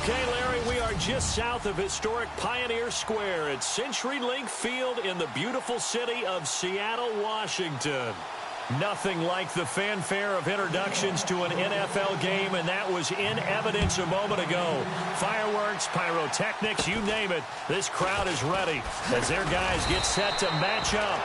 Okay, Larry, we are just south of historic Pioneer Square at CenturyLink Field in the beautiful city of Seattle, Washington. Nothing like the fanfare of introductions to an NFL game, and that was in evidence a moment ago. Fireworks, pyrotechnics, you name it. This crowd is ready as their guys get set to match up.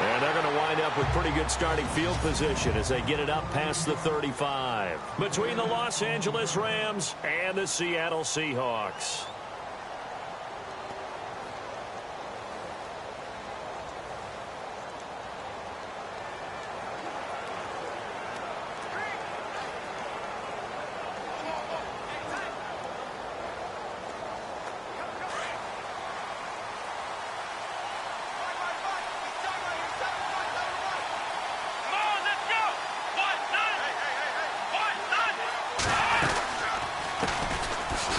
And they're going to wind up with pretty good starting field position as they get it up past the 35. Between the Los Angeles Rams and the Seattle Seahawks.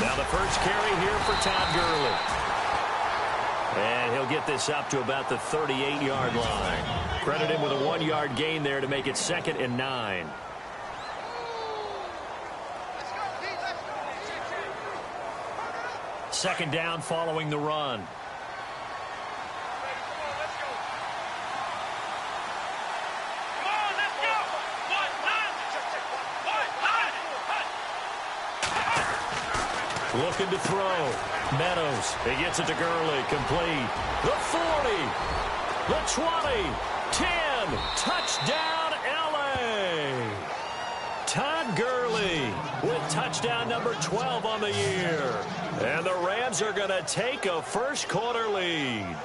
Now the first carry here for Todd Gurley. And he'll get this up to about the 38-yard line. Credit him with a 1-yard gain there to make it 2nd and 9. Second down following the run. Looking to throw. Meadows. He gets it to Gurley. Complete. The 40. The 20. 10. Touchdown, L.A. Todd Gurley with touchdown number 12 on the year. And the Rams are going to take a first-quarter lead.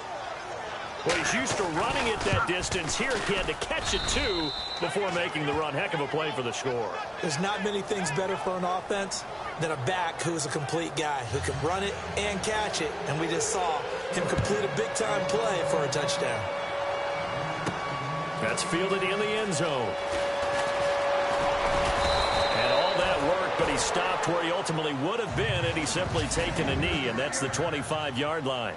Well, he's used to running it that distance. Here he had to catch it, too, before making the run. Heck of a play for the score. There's not many things better for an offense than a back who is a complete guy who can run it and catch it. And we just saw him complete a big-time play for a touchdown. That's fielded in the end zone. And all that work, but he stopped where he ultimately would have been, and he's simply taken a knee, and that's the 25-yard line.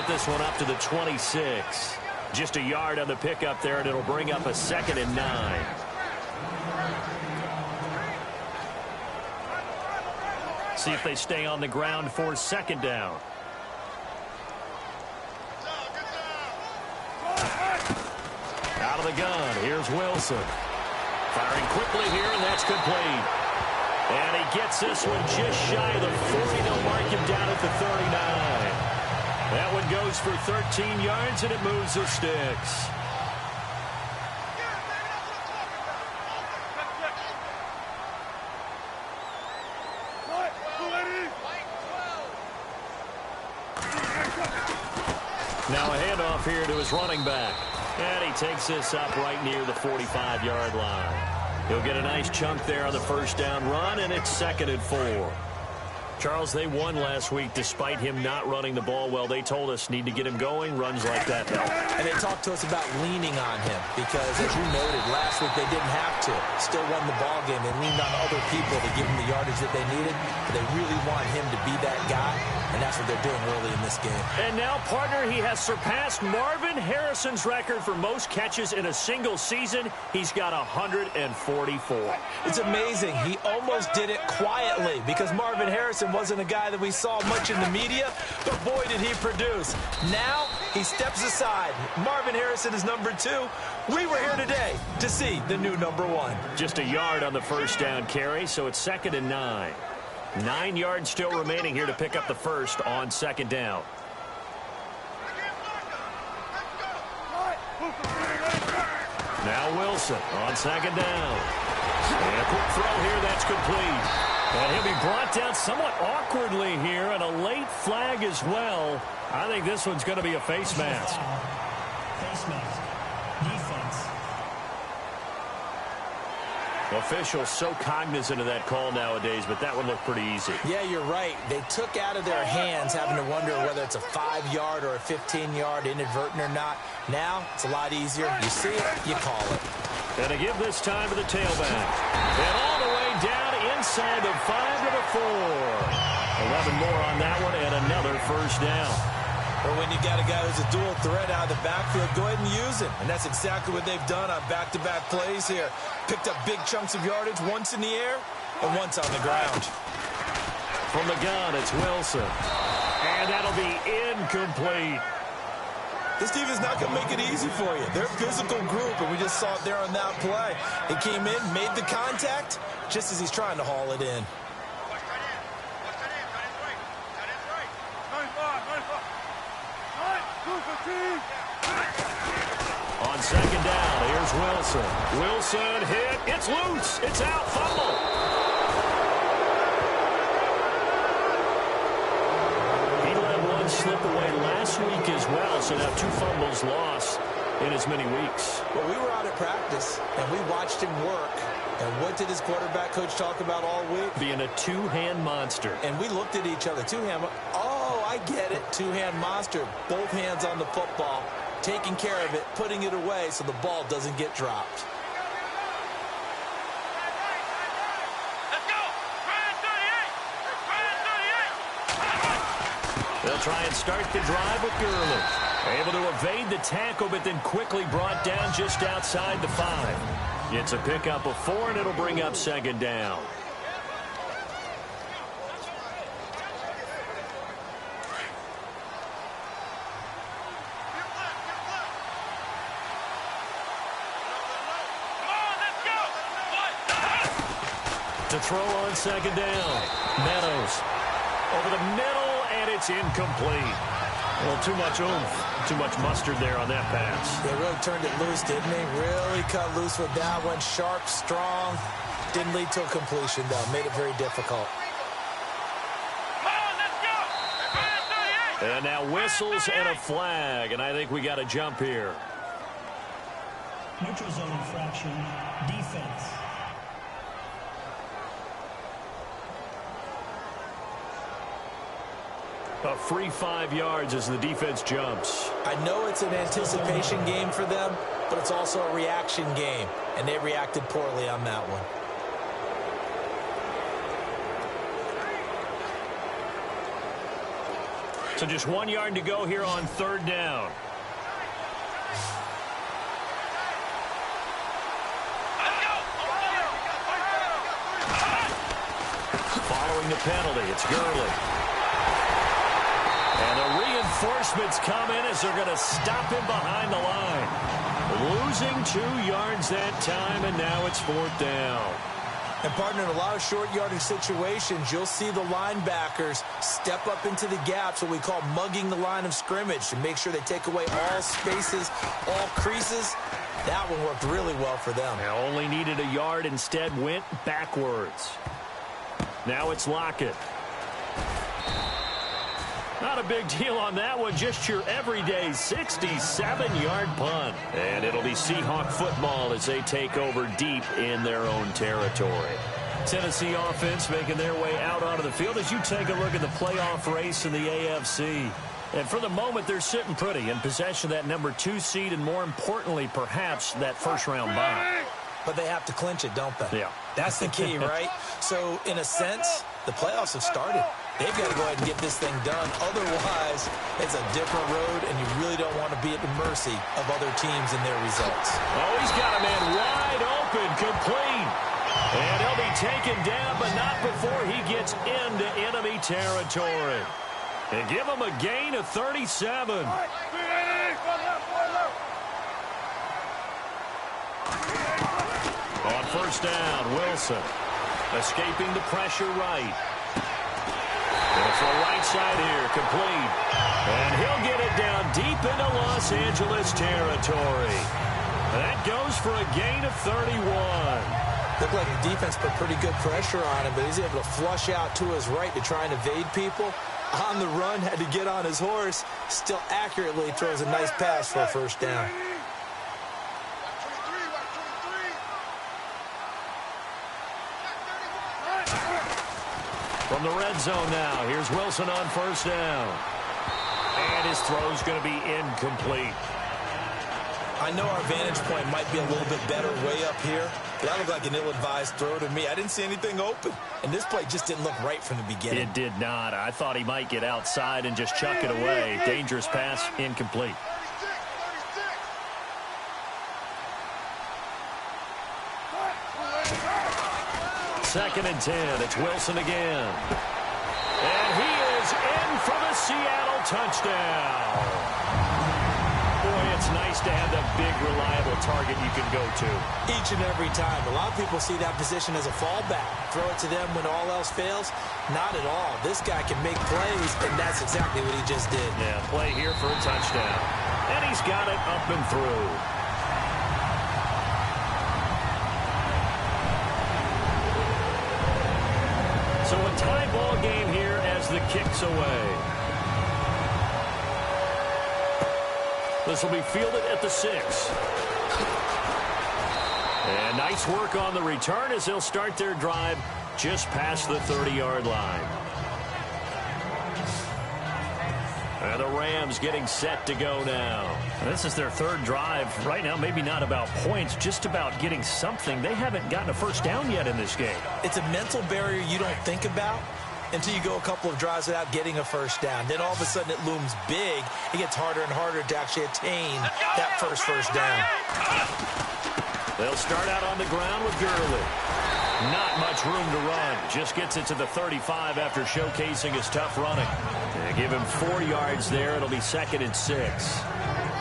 This one up to the 26. Just a yard on the pickup there, and it'll bring up a 2nd and 9. See if they stay on the ground for 2nd down. Out of the gun. Here's Wilson. Firing quickly here, and that's complete. And he gets this one just shy of the 40. They'll mark him down at the 39. That one goes for 13 yards, and it moves the sticks. Now a handoff here to his running back. And he takes this up right near the 45-yard line. He'll get a nice chunk there on the first down run, and it's 2nd and 4. Charles, they won last week despite him not running the ball well. They told us need to get him going. Runs like that help. And they talked to us about leaning on him because, as you noted, last week they didn't have to. Still won the ball game. They leaned on other people to give him the yardage that they needed. But they really want him to be that guy, and that's what they're doing early in this game. And now, partner, he has surpassed Marvin Harrison's record for most catches in a single season. He's got 144. It's amazing. He almost did it quietly because Marvin Harrison wasn't a guy that we saw much in the media, but boy, did he produce. Now, he steps aside. Marvin Harrison is number 2. We were here today to see the new number 1. Just a yard on the first down carry, so it's 2nd and 9. 9 yards still remaining here to pick up the first on 2nd down. Now Wilson on 2nd down. And a quick throw here, that's complete. And he'll be brought down somewhat awkwardly here, and a late flag as well. I think this one's going to be a face mask. Face mask. Defense. Officials so cognizant of that call nowadays, but that one looked pretty easy. Yeah, you're right. They took out of their hands having to wonder whether it's a 5-yard or a 15-yard inadvertent or not. Now, it's a lot easier. You see it, you call it. And to give this time to the tailback. And all the way down inside the 5 to the 4. 11 more on that one and another first down. Well, when you got a guy who's a dual threat out of the backfield, go ahead and use him. And that's exactly what they've done on back-to-back plays here. Picked up big chunks of yardage, once in the air and once on the ground. From the gun, it's Wilson. And that'll be incomplete. This defense is not going to make it easy for you. They're a physical group, and we just saw it there on that play. He came in, made the contact, just as he's trying to haul it in. On second down, here's Wilson. Wilson hit. It's loose. It's out. Fumble. He let one slip away last week as well, so now 2 fumbles lost in as many weeks. Well, we were out at practice, and we watched him work. And what did his quarterback coach talk about all week? Being a two-hand monster. And we looked at each other. Two-hand. Oh, I get it. Two-hand monster. Both hands on the football, taking care of it, putting it away so the ball doesn't get dropped. Let's go. They'll try and start the drive with Gurley. Able to evade the tackle, but then quickly brought down just outside the 5. It's a pickup of 4, and it'll bring up second down. To throw on second down. Meadows over the middle, and it's incomplete. Well, too much oomph, too much mustard there on that pass. They really turned it loose, didn't they? Really cut loose with that one. Sharp, strong. Didn't lead to a completion, though. Made it very difficult. And now whistles and a flag, and I think we got a jump here. Neutral zone infraction. Defense. A free 5 yards as the defense jumps. I know it's an anticipation game for them, but it's also a reaction game, and they reacted poorly on that one. So just 1 yard to go here on third down. Following the penalty, it's Gurley. And the reinforcements come in as they're going to stop him behind the line. Losing 2 yards that time, and now it's 4th down. And, partner, in a lot of short yardage situations, you'll see the linebackers step up into the gaps, what we call mugging the line of scrimmage, to make sure they take away all spaces, all creases. That one worked really well for them. They only needed a yard, instead went backwards. Now it's Lockett. Not a big deal on that one, just your everyday 67-yard punt. And it'll be Seahawk football as they take over deep in their own territory. Tennessee offense making their way out onto the field as you take a look at the playoff race in the AFC. And for the moment, they're sitting pretty in possession of that number 2 seed and, more importantly, perhaps that first-round bye. But they have to clinch it, don't they? Yeah. That's the key, right? So, in a sense, the playoffs have started. They've got to go ahead and get this thing done. Otherwise, it's a different road, and you really don't want to be at the mercy of other teams and their results. Oh, he's got a man wide open, complete. And he'll be taken down, but not before he gets into enemy territory. And give him a gain of 37. On first down, Wilson escaping the pressure right. And it's the right side here, complete. And he'll get it down deep into Los Angeles territory. That goes for a gain of 31. Looked like the defense put pretty good pressure on him, but he's able to flush out to his right to try and evade people. On the run, had to get on his horse. Still accurately throws a nice pass for a first down. From the red zone now, here's Wilson on first down. And his throw's going to be incomplete. I know our vantage point might be a little bit better way up here, but that looked like an ill-advised throw to me. I didn't see anything open, and this play just didn't look right from the beginning. It did not. I thought he might get outside and just chuck it away. Dangerous pass, incomplete. Second and 10. It's Wilson again. And he is in for the Seattle touchdown. Boy, it's nice to have that big, reliable target you can go to. Each and every time. A lot of people see that position as a fallback. Throw it to them when all else fails. Not at all. This guy can make plays, and that's exactly what he just did. Yeah, play here for a touchdown. And he's got it up and through. So a tie ball game here as the kick's away. This will be fielded at the 6. And nice work on the return as they'll start their drive just past the 30-yard line. And the Rams getting set to go now. This is their third drive. Right now, maybe not about points, just about getting something. They haven't gotten a first down yet in this game. It's a mental barrier you don't think about until you go a couple of drives without getting a first down. Then all of a sudden it looms big. It gets harder and harder to actually attain that first down. They'll start out on the ground with Gurley. Not much room to run. Just gets it to the 35 after showcasing his tough running. They give him 4 yards there. It'll be second and 6.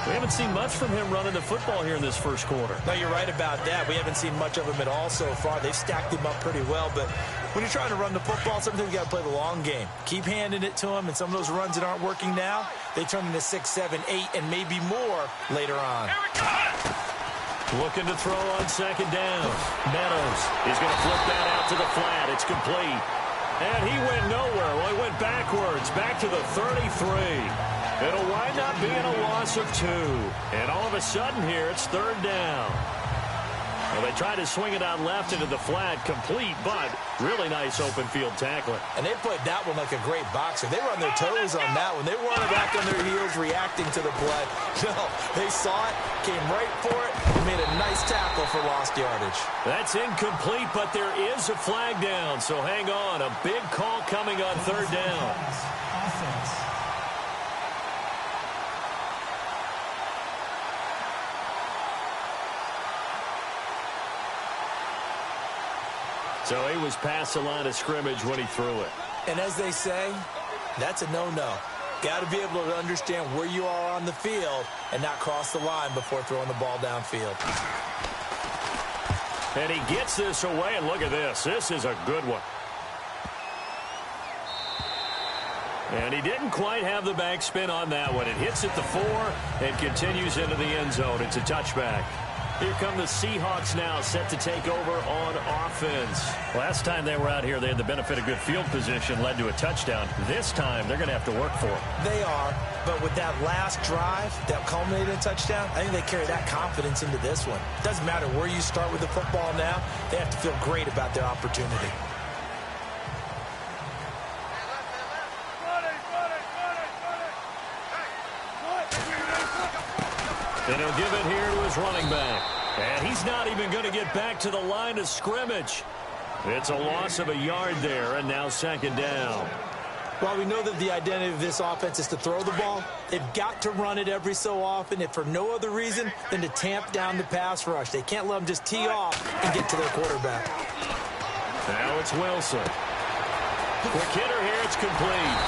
We haven't seen much from him running the football here in this first quarter. No, you're right about that. We haven't seen much of him at all so far. They've stacked him up pretty well, but when you're trying to run the football, sometimes you got to play the long game. Keep handing it to him, and some of those runs that aren't working now, they turn into 6, 7, 8, and maybe more later on. Looking to throw on second down. Meadows is going to flip that out to the flat. It's complete. And he went nowhere. Well, he went backwards, back to the 33. It'll wind up being a loss of 2. And all of a sudden here, it's third down. Well, they tried to swing it out left into the flat, complete, but really nice open field tackling. And they played that one like a great boxer. They were on their toes on that one. They weren't back on their heels reacting to the play. No, they saw it, came right for it, and made a nice tackle for lost yardage. That's incomplete, but there is a flag down, so hang on. A big call coming on third down. Offense. So he was past the line of scrimmage when he threw it. And as they say, that's a no-no. Got to be able to understand where you are on the field and not cross the line before throwing the ball downfield. And he gets this away, and look at this. This is a good one. And he didn't quite have the backspin on that one. It hits at the 4 and continues into the end zone. It's a touchback. Here come the Seahawks now, set to take over on offense. Last time they were out here, they had the benefit of good field position, led to a touchdown. This time, they're going to have to work for it. They are, but with that last drive that culminated in a touchdown, I think they carry that confidence into this one. Doesn't matter where you start with the football now, they have to feel great about their opportunity. And he'll give it here to his running back. And he's not even going to get back to the line of scrimmage. It's a loss of a yard there, and now second down. While we know that the identity of this offense is to throw the ball, they've got to run it every so often, if for no other reason than to tamp down the pass rush. They can't let them just tee off and get to their quarterback. Now it's Wilson. Quick hitter here, it's complete.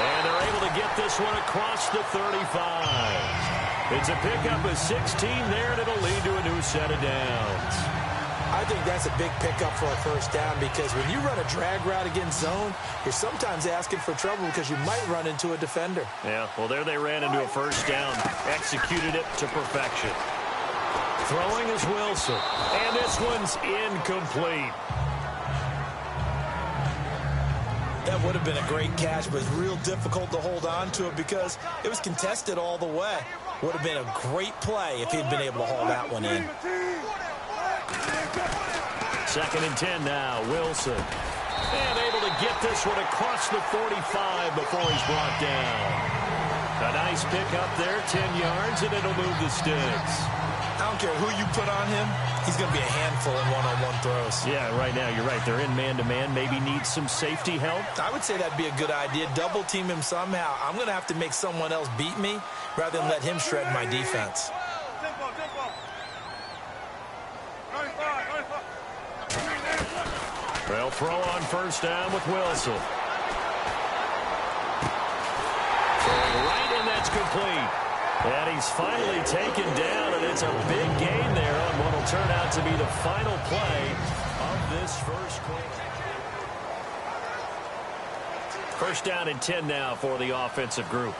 And they're able to get this one across the 35. It's a pickup of 16 there, and it'll lead to a new set of downs. I think that's a big pickup for a first down because when you run a drag route against zone, you're sometimes asking for trouble because you might run into a defender. Yeah, well, there they ran into a first down, executed it to perfection. Throwing is Wilson, and this one's incomplete. That would have been a great catch, but it's real difficult to hold on to it because it was contested all the way. Would have been a great play if he'd been able to haul that one in. Second and 10 now, Wilson. And able to get this one across the 45 before he's brought down. A nice pickup there, 10 yards, and it'll move the sticks. I don't care who you put on him, he's going to be a handful in one-on-one throws. Yeah, right now, you're right. They're in man-to-man. Maybe need some safety help. I would say that'd be a good idea. Double team him somehow. I'm going to have to make someone else beat me rather than let him shred my defense. They'll throw on first down with Wilson. Right, and that's complete. And he's finally taken down, and it's a big gain there on what will turn out to be the final play of this first quarter. First down and 10 now for the offensive group.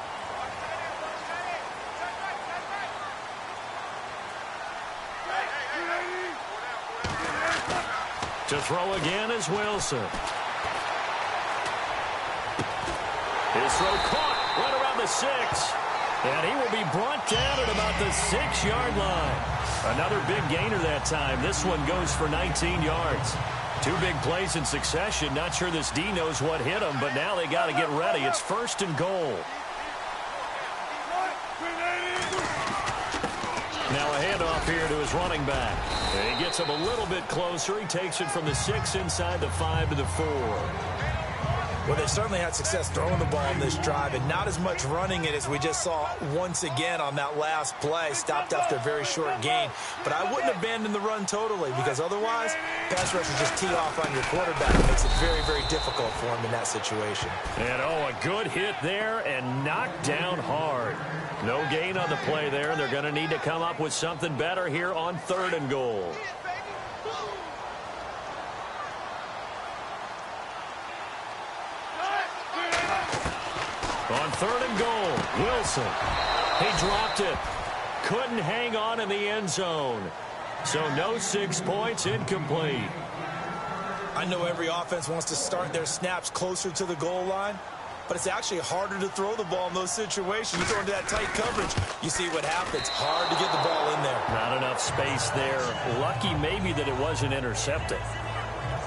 To throw again is Wilson. His throw caught right around the 6. And he will be brought down at about the 6-yard line. Another big gainer that time. This one goes for 19 yards. Two big plays in succession. Not sure this D knows what hit him, but now they got to get ready. It's first and goal. Now a handoff here to his running back. And he gets him a little bit closer. He takes it from the 6 inside the 5 to the 4. Well, they certainly had success throwing the ball on this drive and not as much running it as we just saw once again on that last play. Stopped after a very short gain. But I wouldn't abandon the run totally because otherwise, pass rushers just tee off on your quarterback. It makes it very, very difficult for him in that situation. And, oh, a good hit there and knocked down hard. No gain on the play there, and they're going to need to come up with something better here on 3rd and goal. On 3rd and goal, Wilson. He dropped it. Couldn't hang on in the end zone. So no 6 points, incomplete. I know every offense wants to start their snaps closer to the goal line, but it's actually harder to throw the ball in those situations. You throw into that tight coverage, you see what happens. Hard to get the ball in there. Not enough space there. Lucky maybe that it wasn't intercepted.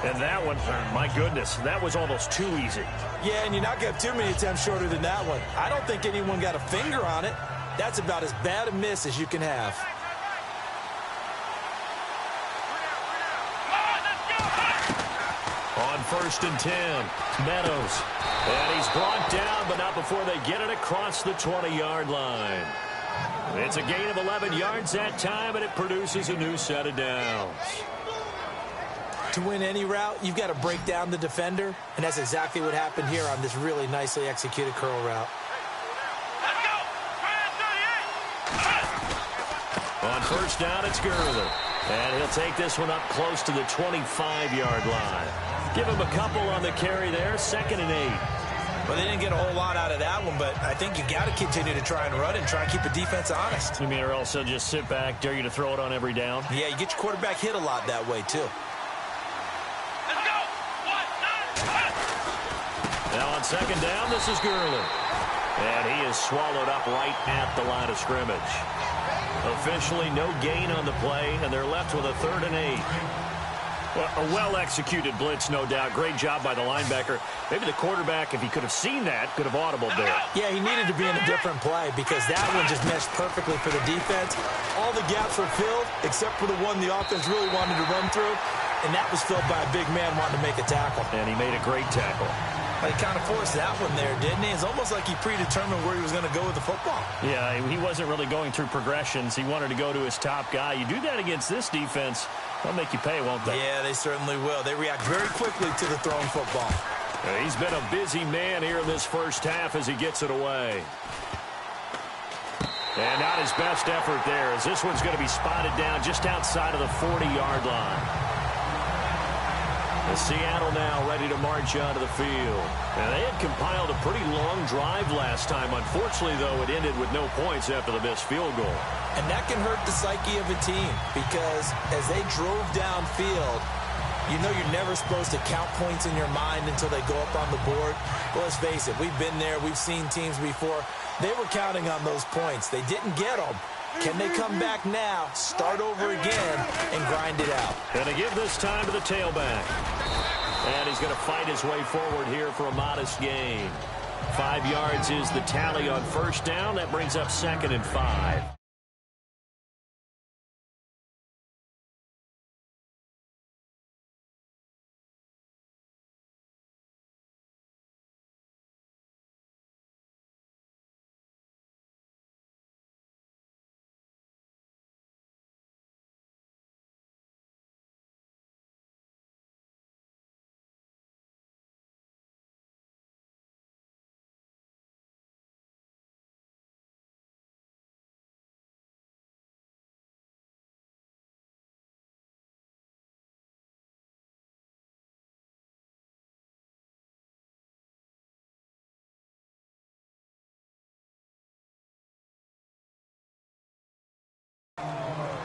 And that one, my goodness, that was almost too easy. Yeah, and you're not going to have too many attempts shorter than that one. I don't think anyone got a finger on it. That's about as bad a miss as you can have. On 1st and 10, Meadows. And he's brought down, but not before they get it across the 20-yard line. It's a gain of 11 yards that time, and it produces a new set of downs. To win any route, you've got to break down the defender, and that's exactly what happened here on this really nicely executed curl route. On first down, it's Gurley. And he'll take this one up close to the 25-yard line. Give him a couple on the carry there, 2nd and 8. Well, they didn't get a whole lot out of that one, but I think you got to continue to try and run and try and keep the defense honest. You mean, or else they'll just sit back, dare you to throw it on every down? Yeah, you get your quarterback hit a lot that way, too. Now on 2nd down, this is Gurley. And he is swallowed up right at the line of scrimmage. Officially no gain on the play, and they're left with a 3rd and 8. Well, a well-executed blitz, no doubt. Great job by the linebacker. Maybe the quarterback, if he could have seen that, could have audibled there. Yeah, he needed to be in a different play because that one just meshed perfectly for the defense. All the gaps were filled except for the one the offense really wanted to run through, and that was filled by a big man wanting to make a tackle. And he made a great tackle. He kind of forced that one there, didn't he? It's almost like he predetermined where he was going to go with the football. Yeah, he wasn't really going through progressions. He wanted to go to his top guy. You do that against this defense, they'll make you pay, won't they? Yeah, they certainly will. They react very quickly to the thrown football. He's been a busy man here in this first half as he gets it away. And not his best effort there, as this one's going to be spotted down just outside of the 40-yard line. Seattle now ready to march onto the field. And they had compiled a pretty long drive last time. Unfortunately, though, it ended with no points after the missed field goal. And that can hurt the psyche of a team because as they drove downfield, you know you're never supposed to count points in your mind until they go up on the board. Well, let's face it, we've been there. We've seen teams before. They were counting on those points. They didn't get them. Can they come back now, start over again, and grind it out? Going to give this time to the tailback. And he's going to fight his way forward here for a modest gain. 5 yards is the tally on first down. That brings up 2nd and 5.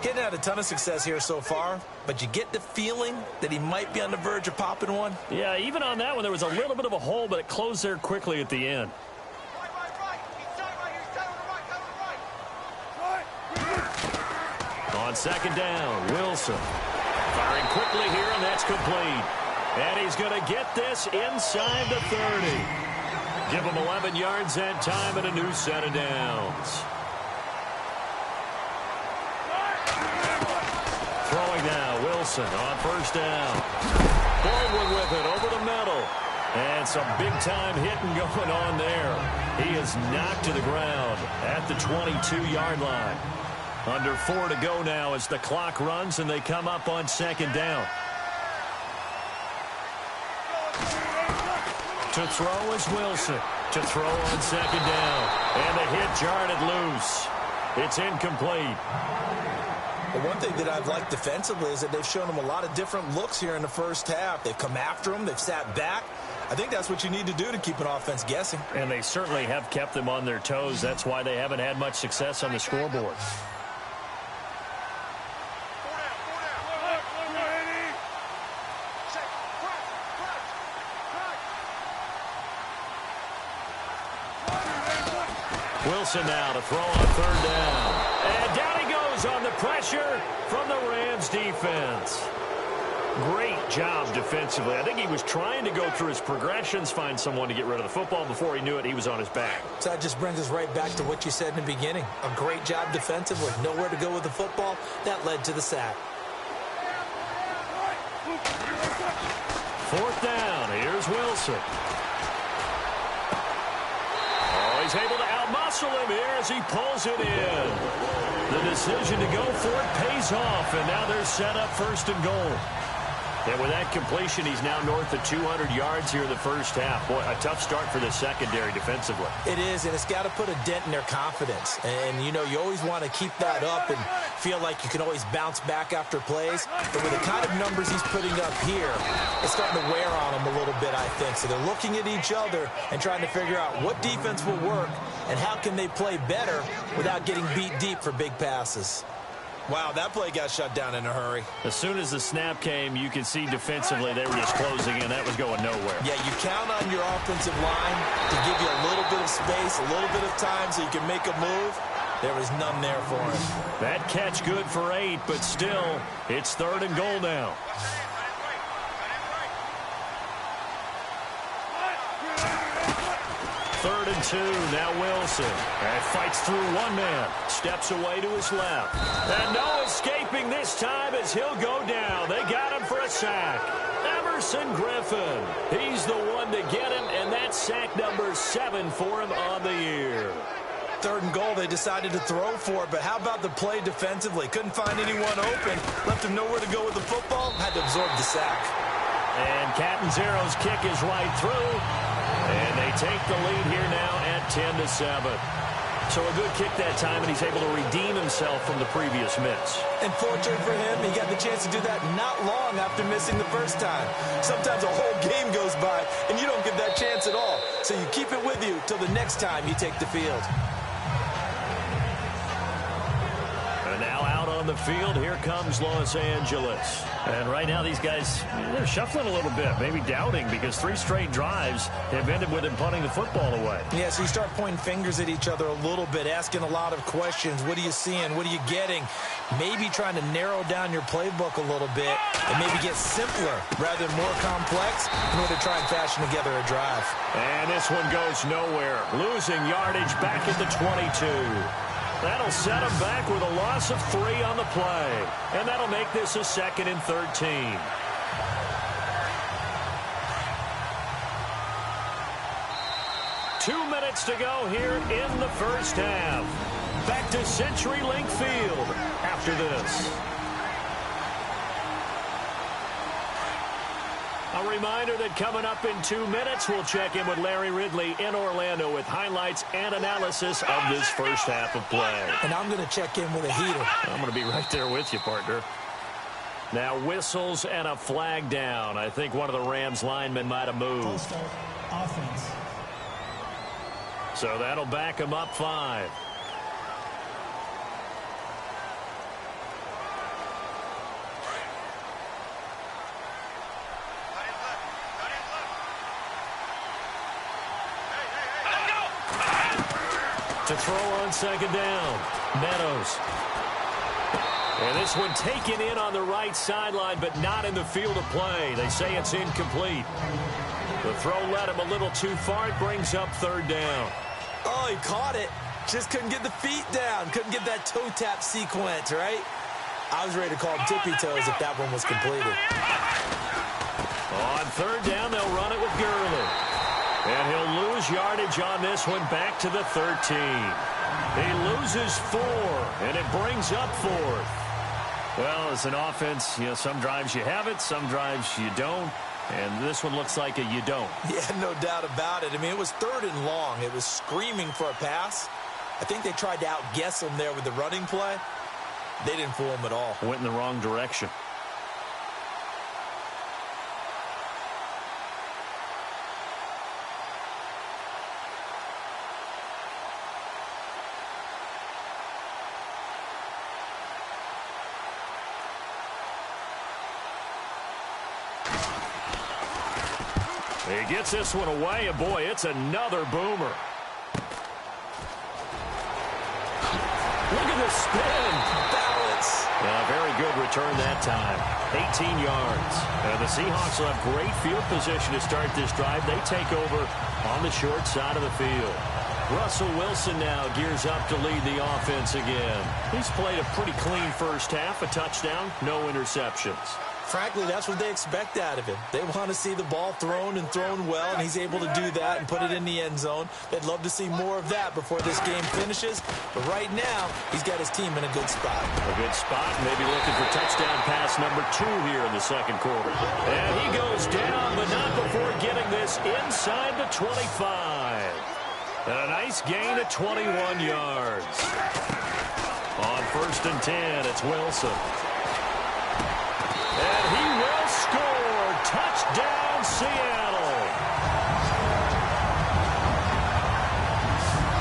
Getting had a ton of success here so far, but you get the feeling that he might be on the verge of popping one. Yeah, even on that one, there was a little bit of a hole, but it closed there quickly at the end. On second down, Wilson. Firing quickly here, and that's complete. And he's going to get this inside the 30. Give him 11 yards that time and a new set of downs. Throwing now, Wilson on first down. Forward with it, over the middle. And some big-time hitting going on there. He is knocked to the ground at the 22-yard line. Under 4 to go now as the clock runs and they come up on second down. To throw is Wilson. To throw on second down. And the hit jarred loose. It's incomplete. Well, one thing that I've liked defensively is that they've shown him a lot of different looks here in the first half. They've come after him. They've sat back. I think that's what you need to do to keep an offense guessing. And they certainly have kept them on their toes. That's why they haven't had much success on the scoreboard. Wilson now to throw on third down. And down he goes on the pressure from the Rams defense. Great job defensively. I think he was trying to go through his progressions, find someone to get rid of the football. Before he knew it, he was on his back. So that just brings us right back to what you said in the beginning. A great job defensively. Nowhere to go with the football. That led to the sack. Fourth down. Here's Wilson. Oh, he's able to outmuscle him here as he pulls it in. The decision to go for it pays off, and now they're set up first and goal. And with that completion, he's now north of 200 yards here in the first half. Boy, a tough start for the secondary defensively. It is, and it's got to put a dent in their confidence. And, you know, you always want to keep that up and feel like you can always bounce back after plays. But with the kind of numbers he's putting up here, it's starting to wear on them a little bit, I think. So they're looking at each other and trying to figure out what defense will work and how can they play better without getting beat deep for big passes. Wow, that play got shut down in a hurry. As soon as the snap came, you could see defensively they were just closing in. That was going nowhere. Yeah, you count on your offensive line to give you a little bit of space, a little bit of time so you can make a move. There was none there for him. That catch good for 8, but still, it's third and goal now. Third and 2, now Wilson. And fights through one man. Steps away to his left. And no escaping this time as he'll go down. They got him for a sack. Emerson Griffin. He's the one to get him, and that's sack number 7 for him on the year. Third and goal, they decided to throw for it, but how about the play defensively? Couldn't find anyone open. Left him nowhere to go with the football. Had to absorb the sack. And Catanzaro's kick is right through. And they take the lead here now at 10-7. So a good kick that time, and he's able to redeem himself from the previous miss. And fortunately for him, he got the chance to do that not long after missing the first time. Sometimes a whole game goes by, and you don't get that chance at all. So you keep it with you till the next time you take the field. And now out on the field, here comes Los Angeles. And right now these guys, they're shuffling a little bit, maybe doubting, because 3 straight drives have ended with him punting the football away. Yeah, so you start pointing fingers at each other a little bit, asking a lot of questions. What are you seeing? What are you getting? Maybe trying to narrow down your playbook a little bit and maybe get simpler rather than more complex in order to try and fashion together a drive. And this one goes nowhere. Losing yardage back at the 22. That'll set him back with a loss of 3 on the play. And that'll make this a 2nd and 13. Two minutes to go here in the first half. Back to CenturyLink Field after this. A reminder that coming up in 2 minutes, we'll check in with Larry Ridley in Orlando with highlights and analysis of this first half of play. And I'm going to check in with a heater. I'm going to be right there with you, partner. Now whistles and a flag down. I think one of the Rams linemen might have moved. Offense. So that'll back him up 5. To throw on second down. Meadows. And this one taken in on the right sideline, but not in the field of play. They say it's incomplete. The throw led him a little too far. It brings up third down. Oh, he caught it. Just couldn't get the feet down. Couldn't get that toe tap sequence, right? I was ready to call him tippy toes if that one was completed. On third down, they'll run it with Gurley. And he'll lose yardage on this one back to the 13. He loses 4, and it brings up 4th. Well, as an offense, you know, some drives you have it, some drives you don't. And this one looks like a you don't. Yeah, no doubt about it. I mean, it was 3rd and long. It was screaming for a pass. I think they tried to outguess him there with the running play. They didn't fool him at all. Went in the wrong direction. He gets this one away, and boy, it's another boomer. Look at the spin. Balance. Yeah, very good return that time. 18 yards. The Seahawks will have great field position to start this drive. They take over on the short side of the field. Russell Wilson now gears up to lead the offense again. He's played a pretty clean first half, a touchdown, no interceptions. Frankly, that's what they expect out of him. They want to see the ball thrown and thrown well, and he's able to do that and put it in the end zone. They'd love to see more of that before this game finishes. But right now, he's got his team in a good spot. A good spot, maybe looking for touchdown pass number 2 here in the second quarter. And he goes down, but not before getting this inside the 25. And a nice gain of 21 yards. On 1st and 10, it's Wilson. And he will score. Touchdown, Seattle.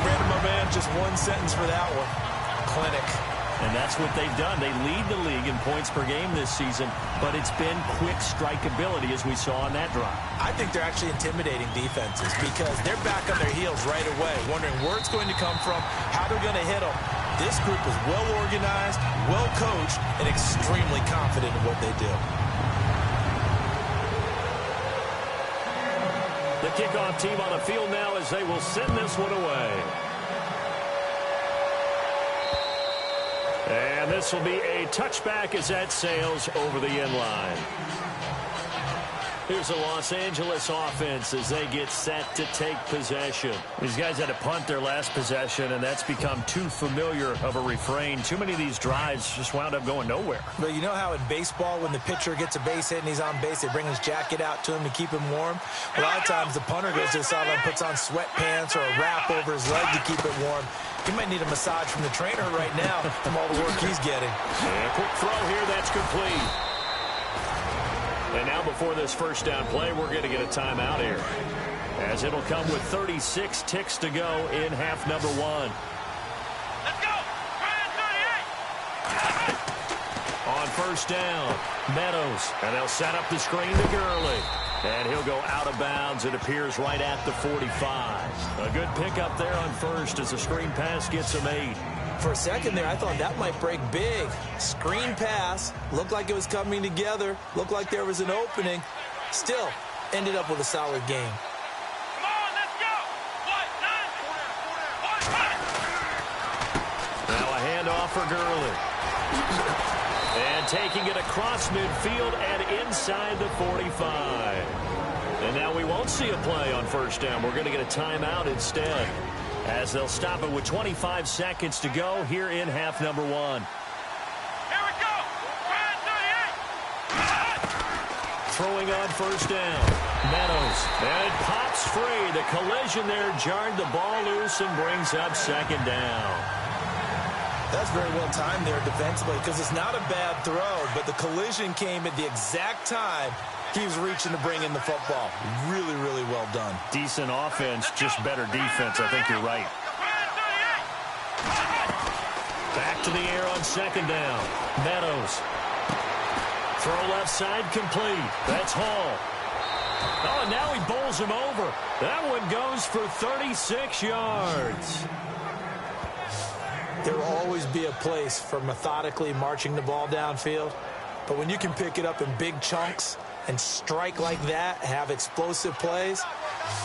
Brandon, my man, just one sentence for that one. Clinic. And that's what they've done. They lead the league in points per game this season, but it's been quick strikeability as we saw on that drive. I think they're actually intimidating defenses because they're back on their heels right away, wondering where it's going to come from, how they're going to hit them. This group is well organized, well coached, and extremely confident in what they do. The kickoff team on the field now as they will send this one away. And this will be a touchback as that sails over the end line. Here's the Los Angeles offense as they get set to take possession. These guys had to punt their last possession, and that's become too familiar of a refrain. Too many of these drives just wound up going nowhere. But you know how in baseball, when the pitcher gets a base hit and he's on base, they bring his jacket out to him to keep him warm? A lot of times the punter goes to the sideline, puts on sweatpants or a wrap over his leg to keep it warm. He might need a massage from the trainer right now from all the work he's getting. And a quick throw here, that's complete. And now before this first down play, we're going to get a timeout here, as it'll come with 36 ticks to go in half number 1. Let's go! 38! On first down, Meadows. And they'll set up the screen to Gurley. And he'll go out of bounds, it appears, right at the 45. A good pickup there on first as the screen pass gets him 8. For a second there, I thought that might break big. Screen pass, looked like it was coming together, looked like there was an opening. Still, ended up with a solid game. Come on, let's go! Now a handoff for Gurley. And taking it across midfield and inside the 45. And now we won't see a play on first down. We're going to get a timeout instead, as they'll stop it with 25 seconds to go here in half number 1. Here we go! 38! Throwing on first down, Meadows. And it pops free. The collision there jarred the ball loose and brings up second down. That's very well timed there defensively because it's not a bad throw, but the collision came at the exact time he was reaching to bring in the football. Really, really well done. Decent offense, just better defense. I think you're right. Back to the air on second down. Meadows. Throw left side complete. That's Hall. Oh, and now he bowls him over. That one goes for 36 yards. There will always be a place for methodically marching the ball downfield. But when you can pick it up in big chunks and strike like that, have explosive plays,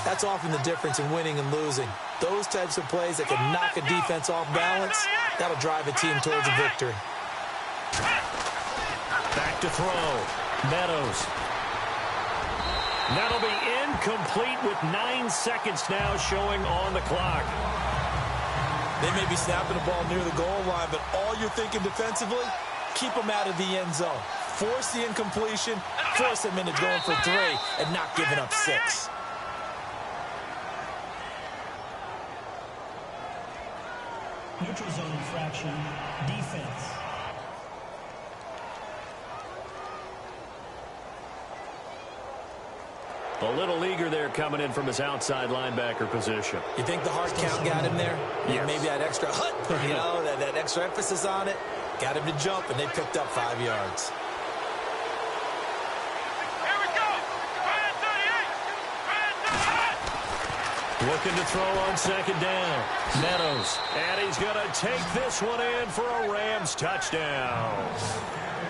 that's often the difference in winning and losing. Those types of plays that can knock a defense off balance, that'll drive a team towards a victory. Back to throw. Meadows. That'll be incomplete with 9 seconds now showing on the clock. They may be snapping the ball near the goal line, but all you're thinking defensively, keep them out of the end zone. Force the incompletion, force them into going for 3, and not giving up 6. Neutral zone infraction, defense. A little eager there coming in from his outside linebacker position. You think the hard count got him there? Yes. Maybe that extra that extra emphasis on it got him to jump, and they picked up 5 yards. Here we go. Ryan 38. Looking to throw on second down. Meadows. And he's going to take this one in for a Rams touchdown.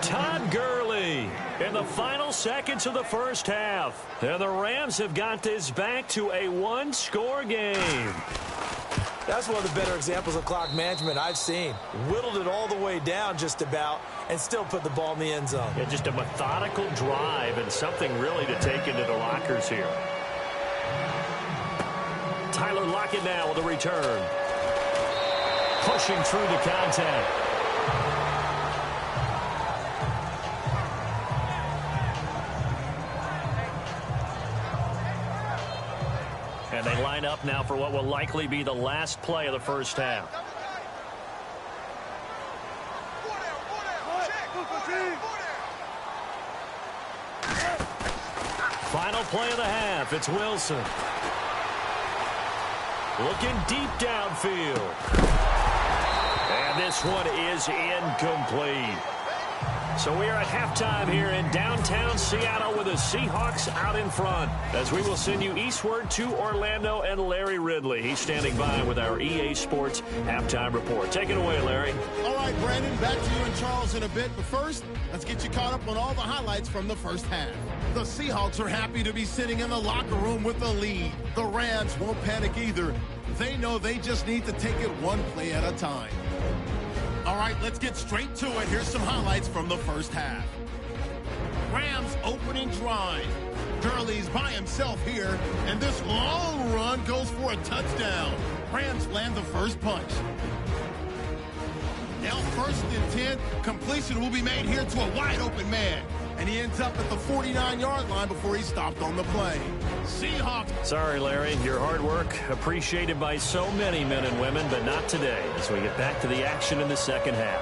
Todd Gurley in the final seconds of the first half. And the Rams have got this back to a 1-score game. That's one of the better examples of clock management I've seen. Whittled it all the way down just about and still put the ball in the end zone. Yeah, just a methodical drive and something really to take into the lockers here. Tyler Lockett now with a return. Pushing through the contact. And they line up now for what will likely be the last play of the first half. Final play of the half. It's Wilson. Looking deep downfield. And this one is incomplete. So we are at halftime here in downtown Seattle with the Seahawks out in front, as we will send you eastward to Orlando and Larry Ridley. He's standing by with our EA Sports halftime report. Take it away, Larry. All right, Brandon, back to you and Charles in a bit. But first, let's get you caught up on all the highlights from the first half. The Seahawks are happy to be sitting in the locker room with the lead. The Rams won't panic either. They know they just need to take it one play at a time. All right, let's get straight to it. Here's some highlights from the first half. Rams opening drive. Gurley's by himself here, and this long run goes for a touchdown. Rams land the first punch. Now 1st and 10, completion will be made here to a wide open man. And he ends up at the 49-yard line before he stopped on the play. Seahawks. Sorry, Larry. Your hard work appreciated by so many men and women, but not today as we get back to the action in the second half.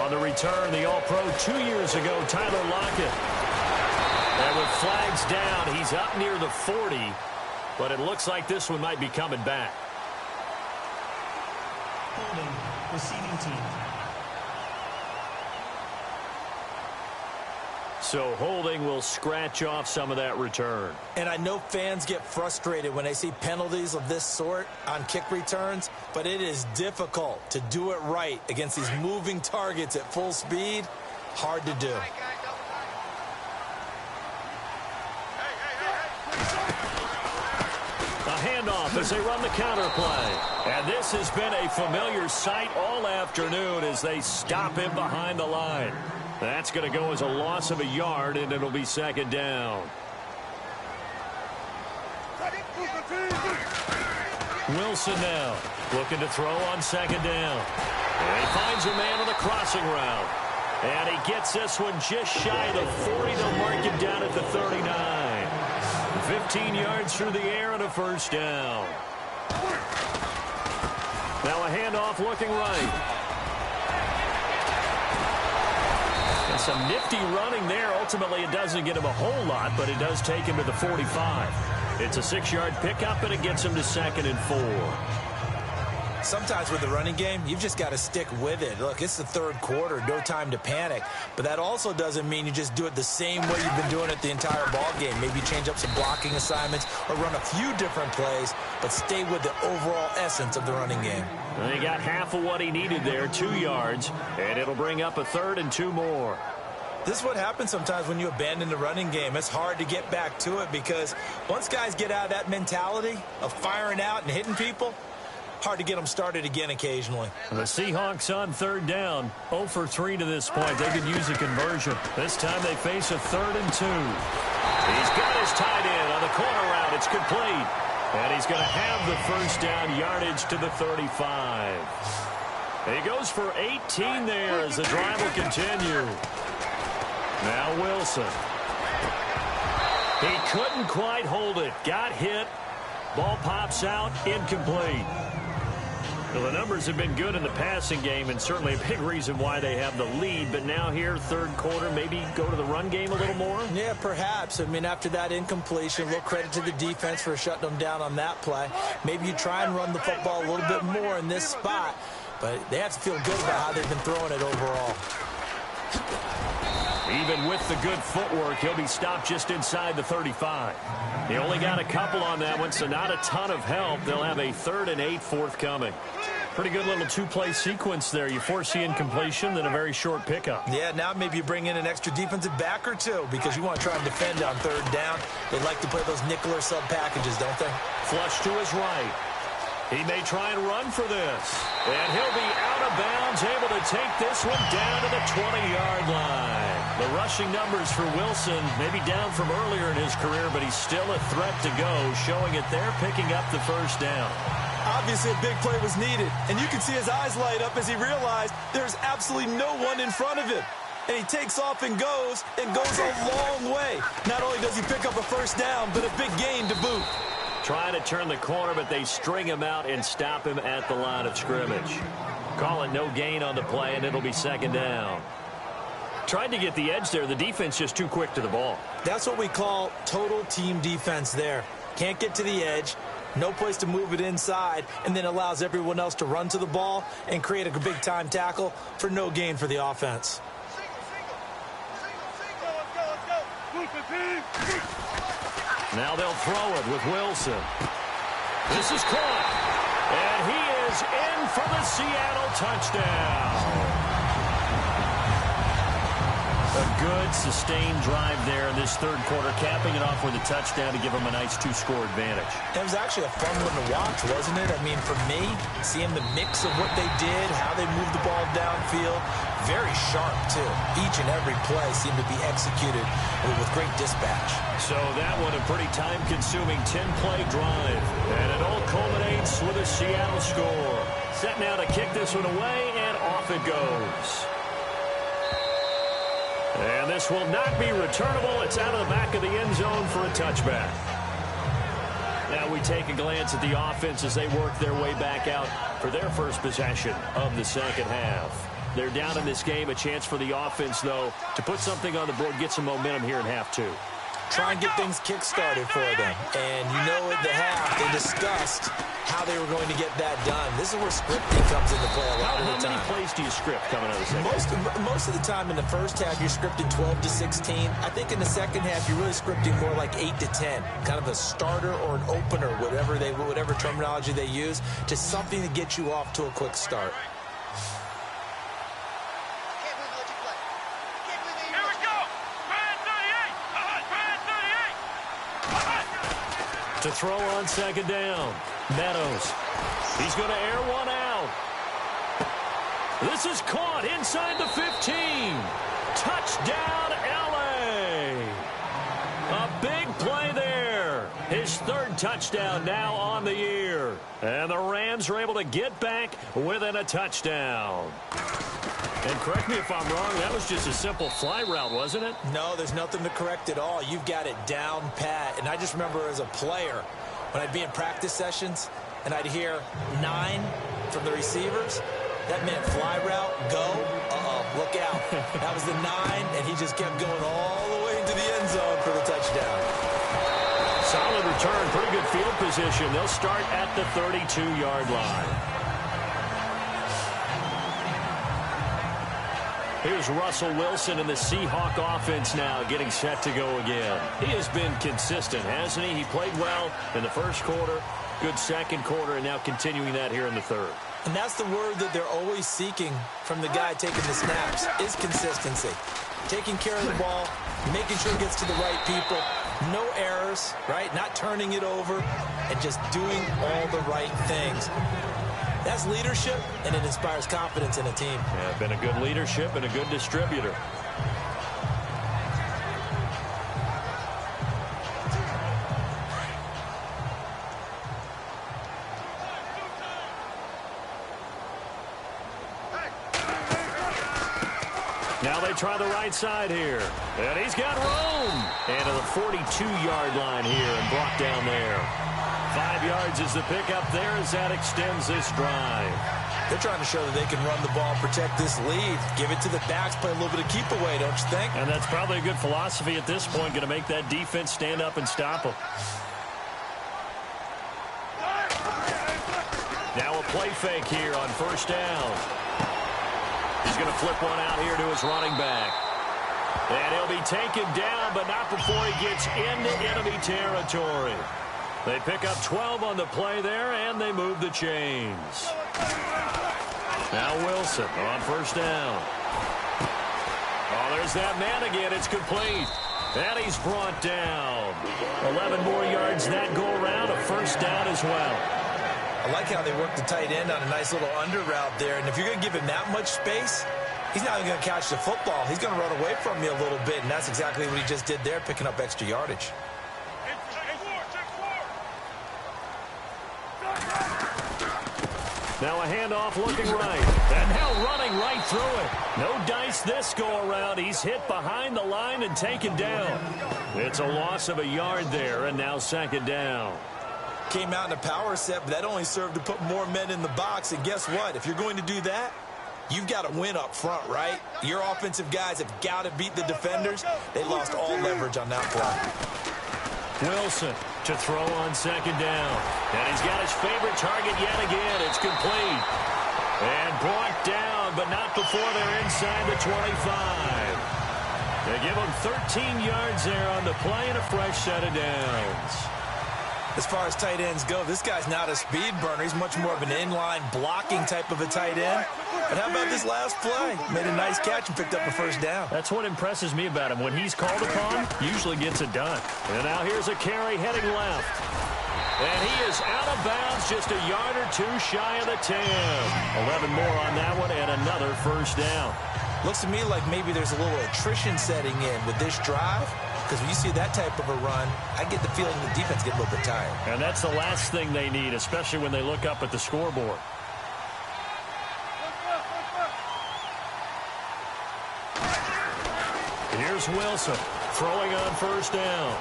On the return, the All-Pro 2 years ago, Tyler Lockett. And with flags down, he's up near the 40, but it looks like this one might be coming back. Holding, receiving team. So holding will scratch off some of that return. And I know fans get frustrated when they see penalties of this sort on kick returns, but it is difficult to do it right against these moving targets at full speed. Hard to do. A handoff as they run the counter play. And this has been a familiar sight all afternoon as they stop him behind the line. That's going to go as a loss of a yard, and it'll be second down. Wilson now looking to throw on second down. And he finds a man on the crossing route. And he gets this one just shy of the 40 to mark him down at the 39. 15 yards through the air and a first down. Now a handoff looking right. And some nifty running there. Ultimately, it doesn't get him a whole lot, but it does take him to the 45. It's a 6-yard pickup, and it gets him to 2nd and 4. Sometimes with the running game, you've just got to stick with it. Look, it's the third quarter, no time to panic. But that also doesn't mean you just do it the same way you've been doing it the entire ball game. Maybe change up some blocking assignments or run a few different plays, but stay with the overall essence of the running game. And he got half of what he needed there, 2 yards, and it'll bring up a 3rd and 2 more. This is what happens sometimes when you abandon the running game. It's hard to get back to it because once guys get out of that mentality of firing out and hitting people, hard to get them started again occasionally. The Seahawks on 3rd down, 0 for 3 to this point. They could use a conversion. This time they face a 3rd and 2. He's got his tight end on the corner route. It's complete. And he's going to have the first down, yardage to the 35. He goes for 18 there as the drive will continue. Now Wilson. He couldn't quite hold it. Got hit. Ball pops out. Incomplete. Well, the numbers have been good in the passing game and certainly a big reason why they have the lead. But now here, third quarter, maybe go to the run game a little more? Yeah, perhaps. I mean, after that incompletion, a little credit to the defense for shutting them down on that play. Maybe you try and run the football a little bit more in this spot. But they have to feel good about how they've been throwing it overall. Even with the good footwork, he'll be stopped just inside the 35. He only got a couple on that one, so not a ton of help. They'll have a 3rd and 8 forthcoming. Pretty good little two-play sequence there. You force the incompletion, then a very short pickup. Yeah, now maybe you bring in an extra defensive back or two because you want to try and defend on 3rd down. They like to play those nickel or sub packages, don't they? Flush to his right. He may try and run for this. And he'll be out of bounds, able to take this one down to the 20-yard line. The rushing numbers for Wilson may be down from earlier in his career, but he's still a threat to go, showing it there, picking up the first down. Obviously, a big play was needed, and you can see his eyes light up as he realized there's absolutely no one in front of him. And he takes off and goes a long way. Not only does he pick up a first down, but a big gain to boot. Trying to turn the corner, but they string him out and stop him at the line of scrimmage. Call it no gain on the play, and it'll be 2nd down. Tried to get the edge there. The defense just too quick to the ball. That's what we call total team defense there. Can't get to the edge, no place to move it inside, and then allows everyone else to run to the ball and create a big-time tackle for no gain for the offense. Now they'll throw it with Wilson. This is caught. And he is in for the Seattle touchdown. A good, sustained drive there in this third quarter, capping it off with a touchdown to give them a nice 2-score advantage. It was actually a fun one to watch, wasn't it? I mean, for me, seeing the mix of what they did, how they moved the ball downfield, very sharp, too. Each and every play seemed to be executed with great dispatch. So that one a pretty time-consuming 10-play drive. And it all culminates with a Seattle score. Set now to kick this one away, and off it goes. And this will not be returnable. It's out of the back of the end zone for a touchback. Now we take a glance at the offense as they work their way back out for their first possession of the second half. They're down in this game. A chance for the offense, though, to put something on the board, get some momentum here in half 2. Try and get things kick-started for them. And you know at the half, they discussed how they were going to get that done. This is where scripting comes into play a lot of the time. How many plays do you script coming out of the second half? Most of the time in the first half, you're scripting 12 to 16. I think in the second half, you're really scripting more like 8 to 10. Kind of a starter or an opener, whatever terminology they use, just something to get you off to a quick start. To throw on 2nd down. Meadows. He's going to air one out. This is caught inside the 15. Touchdown, L.A. A big play there. His 3rd touchdown now on the year. And the Rams are able to get back within a touchdown. And correct me if I'm wrong, that was just a simple fly route, wasn't it? No, there's nothing to correct at all. You've got it down pat. And I just remember as a player, when I'd be in practice sessions and I'd hear 9 from the receivers, that meant fly route, go, look out. That was the 9, and he just kept going all the way into the end zone for the touchdown. Solid return, pretty good field position. They'll start at the 32-yard line. Here's Russell Wilson in the Seahawk offense now getting set to go again. He has been consistent, hasn't he? He played well in the first quarter, good second quarter, and now continuing that here in the third. And that's the word that they're always seeking from the guy taking the snaps, is consistency. Taking care of the ball, making sure it gets to the right people, no errors, right? Not turning it over, and just doing all the right things. That's leadership, and it inspires confidence in a team. Yeah, been a good leadership and a good distributor. Now they try the right side here. And he's got room. And to the 42-yard line here and brought down there. 5 yards is the pickup there as that extends this drive. They're trying to show that they can run the ball, protect this lead, give it to the backs, play a little bit of keep away, don't you think? And that's probably a good philosophy at this point, going to make that defense stand up and stop them. Now a play fake here on first down. He's going to flip one out here to his running back. And he'll be taken down, but not before he gets into enemy territory. They pick up 12 on the play there, and they move the chains. Now Wilson on first down. Oh, there's that man again. It's complete. And he's brought down. 11 more yards that go around, a first down as well. I like how they work the tight end on a nice little under route there. And if you're going to give him that much space, he's not even going to catch the football. He's going to run away from you a little bit, and that's exactly what he just did there, picking up extra yardage. Now a handoff looking right. And now running right through it. No dice this go-around. He's hit behind the line and taken down. It's a loss of a yard there, and now second down. Came out in a power set, but that only served to put more men in the box. And guess what? If you're going to do that, you've got to win up front, right? Your offensive guys have got to beat the defenders. They lost all leverage on that play. Wilson to throw on second down. And he's got his favorite target yet again. It's complete. And brought down, but not before they're inside the 25. They give him 13 yards there on the play and a fresh set of downs. As far as tight ends go, this guy's not a speed burner. He's much more of an inline blocking type of a tight end. But how about this last play? Made a nice catch and picked up a first down. That's what impresses me about him. When he's called upon, usually gets it done. And now here's a carry heading left. And he is out of bounds, just a yard or two shy of the 10. 11 more on that one and another first down. Looks to me like maybe there's a little attrition setting in with this drive. Because when you see that type of a run, I get the feeling the defense get a little bit tired. And that's the last thing they need, especially when they look up at the scoreboard. Here's Wilson throwing on first down.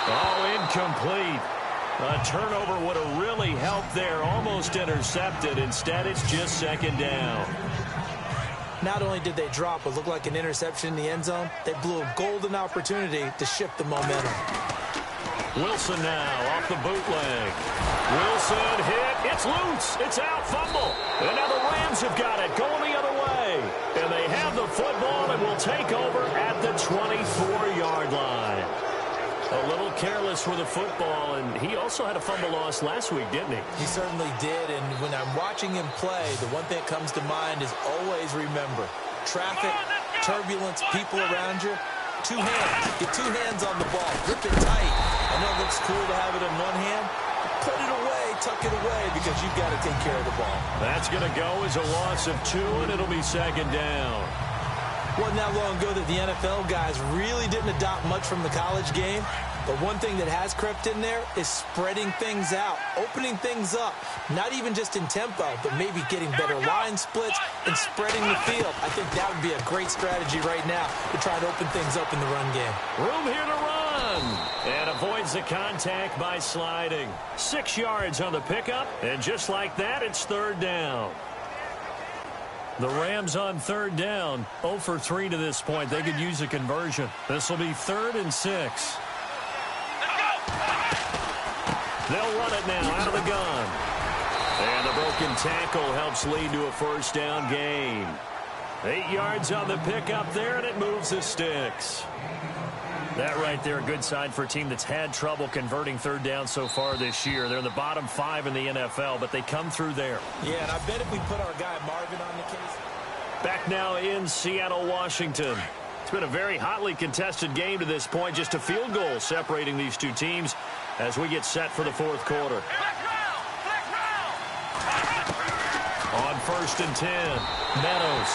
Oh, incomplete. A turnover would have really helped there. Almost intercepted. Instead, it's just second down. Not only did they drop what looked like an interception in the end zone, they blew a golden opportunity to shift the momentum. Wilson now off the bootleg. Wilson hit. It's loose. It's out. Fumble. And now the Rams have got it going the other way. And they have the football and will take over at the 24-yard line. A little careless with the football, and he also had a fumble loss last week, didn't he? He certainly did, and when I'm watching him play, the one thing that comes to mind is always remember, traffic, turbulence, people around you, two hands. Get two hands on the ball. Grip it tight. I know it looks cool to have it in one hand. Put it away, tuck it away, because you've got to take care of the ball. That's going to go as a loss of 2, and it'll be second down. Wasn't that long ago that the NFL guys really didn't adopt much from the college game. But one thing that has crept in there is spreading things out, opening things up, not even just in tempo, but maybe getting better line splits and spreading the field. I think that would be a great strategy right now to try to open things up in the run game. Room here to run. And avoids the contact by sliding. 6 yards on the pickup, and just like that, it's third down. The Rams on third down, 0 for 3 to this point. They could use a conversion. This will be 3rd and 6. They'll run it now out of the gun. And the broken tackle helps lead to a first down gain. 8 yards on the pickup there, and it moves the sticks. That right there, a good sign for a team that's had trouble converting third down so far this year. They're in the bottom 5 in the NFL, but they come through there. Yeah, and I bet if we put our guy Marvin on the case. Back now in Seattle, Washington. It's been a very hotly contested game to this point. Just a field goal separating these two teams as we get set for the fourth quarter. On 1st and 10, Meadows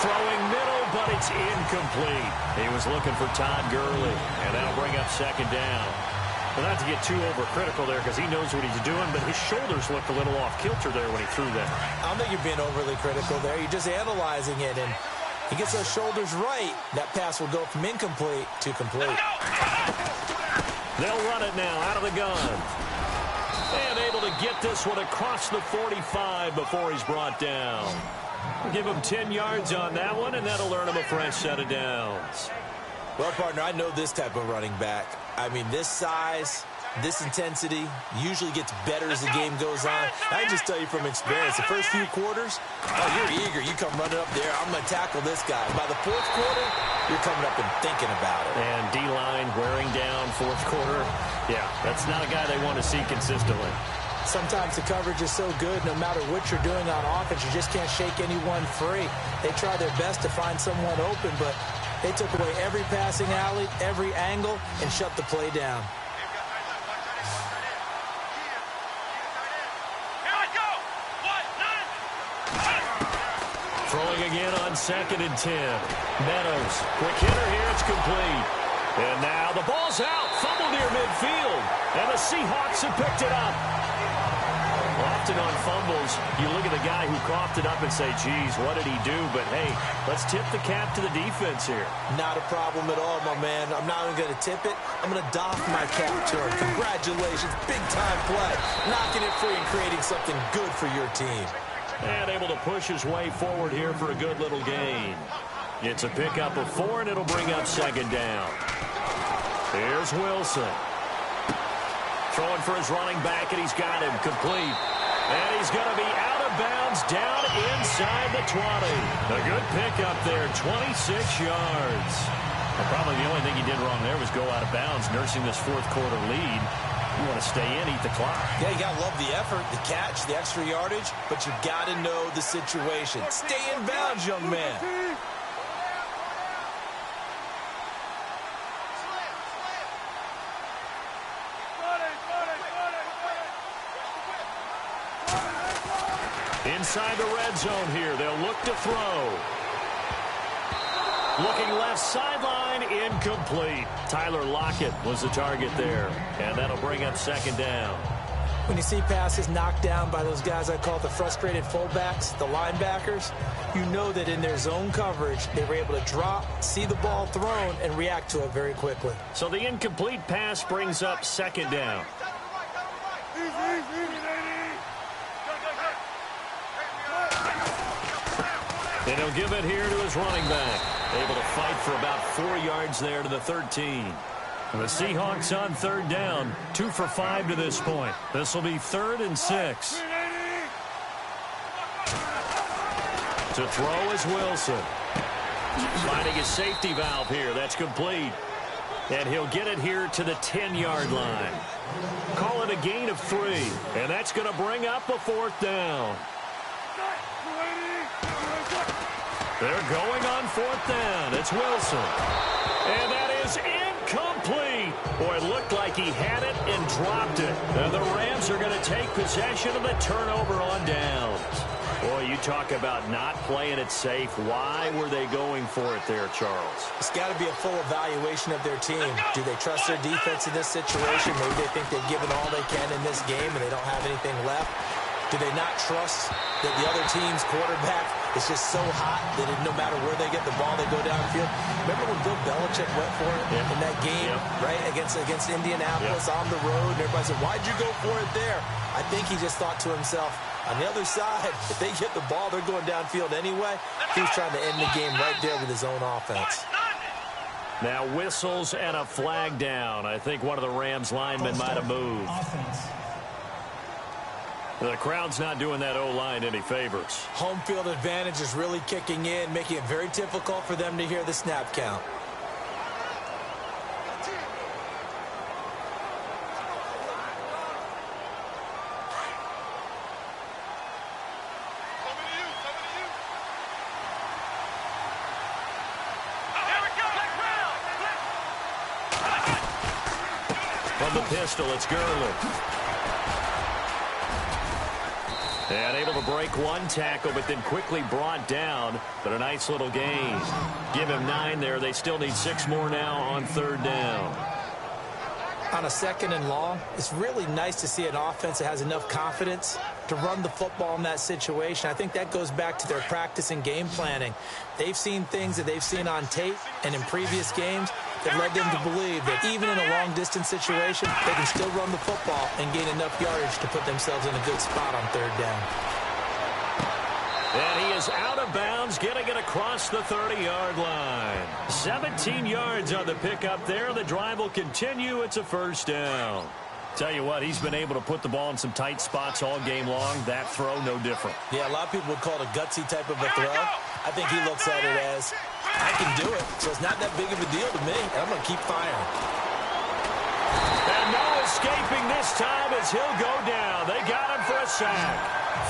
throwing middle, but it's incomplete. He was looking for Todd Gurley, and that'll bring up second down. Well, not to get too overcritical there because he knows what he's doing, but his shoulders looked a little off kilter there when he threw that. I don't think you're being overly critical there. You're just analyzing it, and he gets those shoulders right. That pass will go from incomplete to complete. They'll run it now out of the gun. And able to get this one across the 45 before he's brought down. Give him 10 yards on that one, and that'll earn him a fresh set of downs. Well, partner, I know this type of running back. I mean, this size, this intensity usually gets better as the game goes on. I can just tell you from experience, the first few quarters, oh, you're eager. You come running up there, I'm going to tackle this guy. By the fourth quarter, you're coming up and thinking about it. And D-line wearing down fourth quarter. Yeah, that's not a guy they want to see consistently. Sometimes the coverage is so good, no matter what you're doing on offense, you just can't shake anyone free. They try their best to find someone open, but they took away every passing alley, every angle, and shut the play down. Throwing again on 2nd and 10. Meadows, quick hitter here, it's complete. And now the ball's out, fumble near midfield, and the Seahawks have picked it up. Often on fumbles, you look at the guy who coughed it up and say, geez, what did he do? But, hey, let's tip the cap to the defense here. Not a problem at all, my man. I'm not even going to tip it. I'm going to doff my cap to him. Congratulations, big-time play. Knocking it free and creating something good for your team. And able to push his way forward here for a good little gain. It's a pickup of 4, and it'll bring up second down. Here's Wilson. Throwing for his running back, and he's got him complete. And he's going to be out of bounds down inside the 20. A good pickup there, 26 yards. Well, probably the only thing he did wrong there was go out of bounds, nursing this fourth quarter lead. You want to stay in, eat the clock. Yeah, you got to love the effort, the catch, the extra yardage, but you got to know the situation. Stay in bounds, young man. Inside the red zone here, they'll look to throw. Looking left sideline, incomplete. Tyler Lockett was the target there, and that'll bring up second down. When you see passes knocked down by those guys I call the frustrated fullbacks, the linebackers, you know that in their zone coverage, they were able to drop, see the ball thrown, and react to it very quickly. So the incomplete pass brings up second down. And he'll give it here to his running back. Able to fight for about 4 yards there to the 13. The Seahawks on third down. 2 for 5 to this point. This will be 3rd and 6. To throw is Wilson. Finding his safety valve here. That's complete. And he'll get it here to the 10-yard line. Call it a gain of 3. And that's going to bring up a 4th down. They're going on 4th down. It's Wilson. And that is incomplete. Boy, it looked like he had it and dropped it. And the Rams are going to take possession of the turnover on downs. Boy, you talk about not playing it safe. Why were they going for it there, Charles? It's got to be a full evaluation of their team. Do they trust their defense in this situation? Maybe they think they've given all they can in this game and they don't have anything left. Do they not trust that the other team's quarterback is just so hot that no matter where they get the ball, they go downfield? Remember when Bill Belichick went for it in that game, right, against Indianapolis on the road? And everybody said, why'd you go for it there? I think he just thought to himself, on the other side, if they get the ball, they're going downfield anyway. He was trying to end the game right there with his own offense. Now whistles and a flag down. I think one of the Rams linemen might have moved. The crowd's not doing that O-line any favors. Home field advantage is really kicking in, making it very difficult for them to hear the snap count. From the pistol, it's Gurley. And able to break one tackle, but then quickly brought down. But a nice little gain. Give him 9 there. They still need 6 more now on 3rd down. On a 2nd and long, it's really nice to see an offense that has enough confidence to run the football in that situation. I think that goes back to their practice and game planning. They've seen things that they've seen on tape and in previous games that led them to believe that even in a long-distance situation, they can still run the football and gain enough yardage to put themselves in a good spot on 3rd down. And he is out of bounds, getting it across the 30-yard line. 17 yards on the pickup there. The drive will continue. It's a 1st down. Tell you what, he's been able to put the ball in some tight spots all game long. That throw, no different. Yeah, a lot of people would call it a gutsy type of a throw. I think he looks at it as, I can do it, so it's not that big of a deal to me, and I'm going to keep firing. And no escaping this time as he'll go down. They got him for a sack.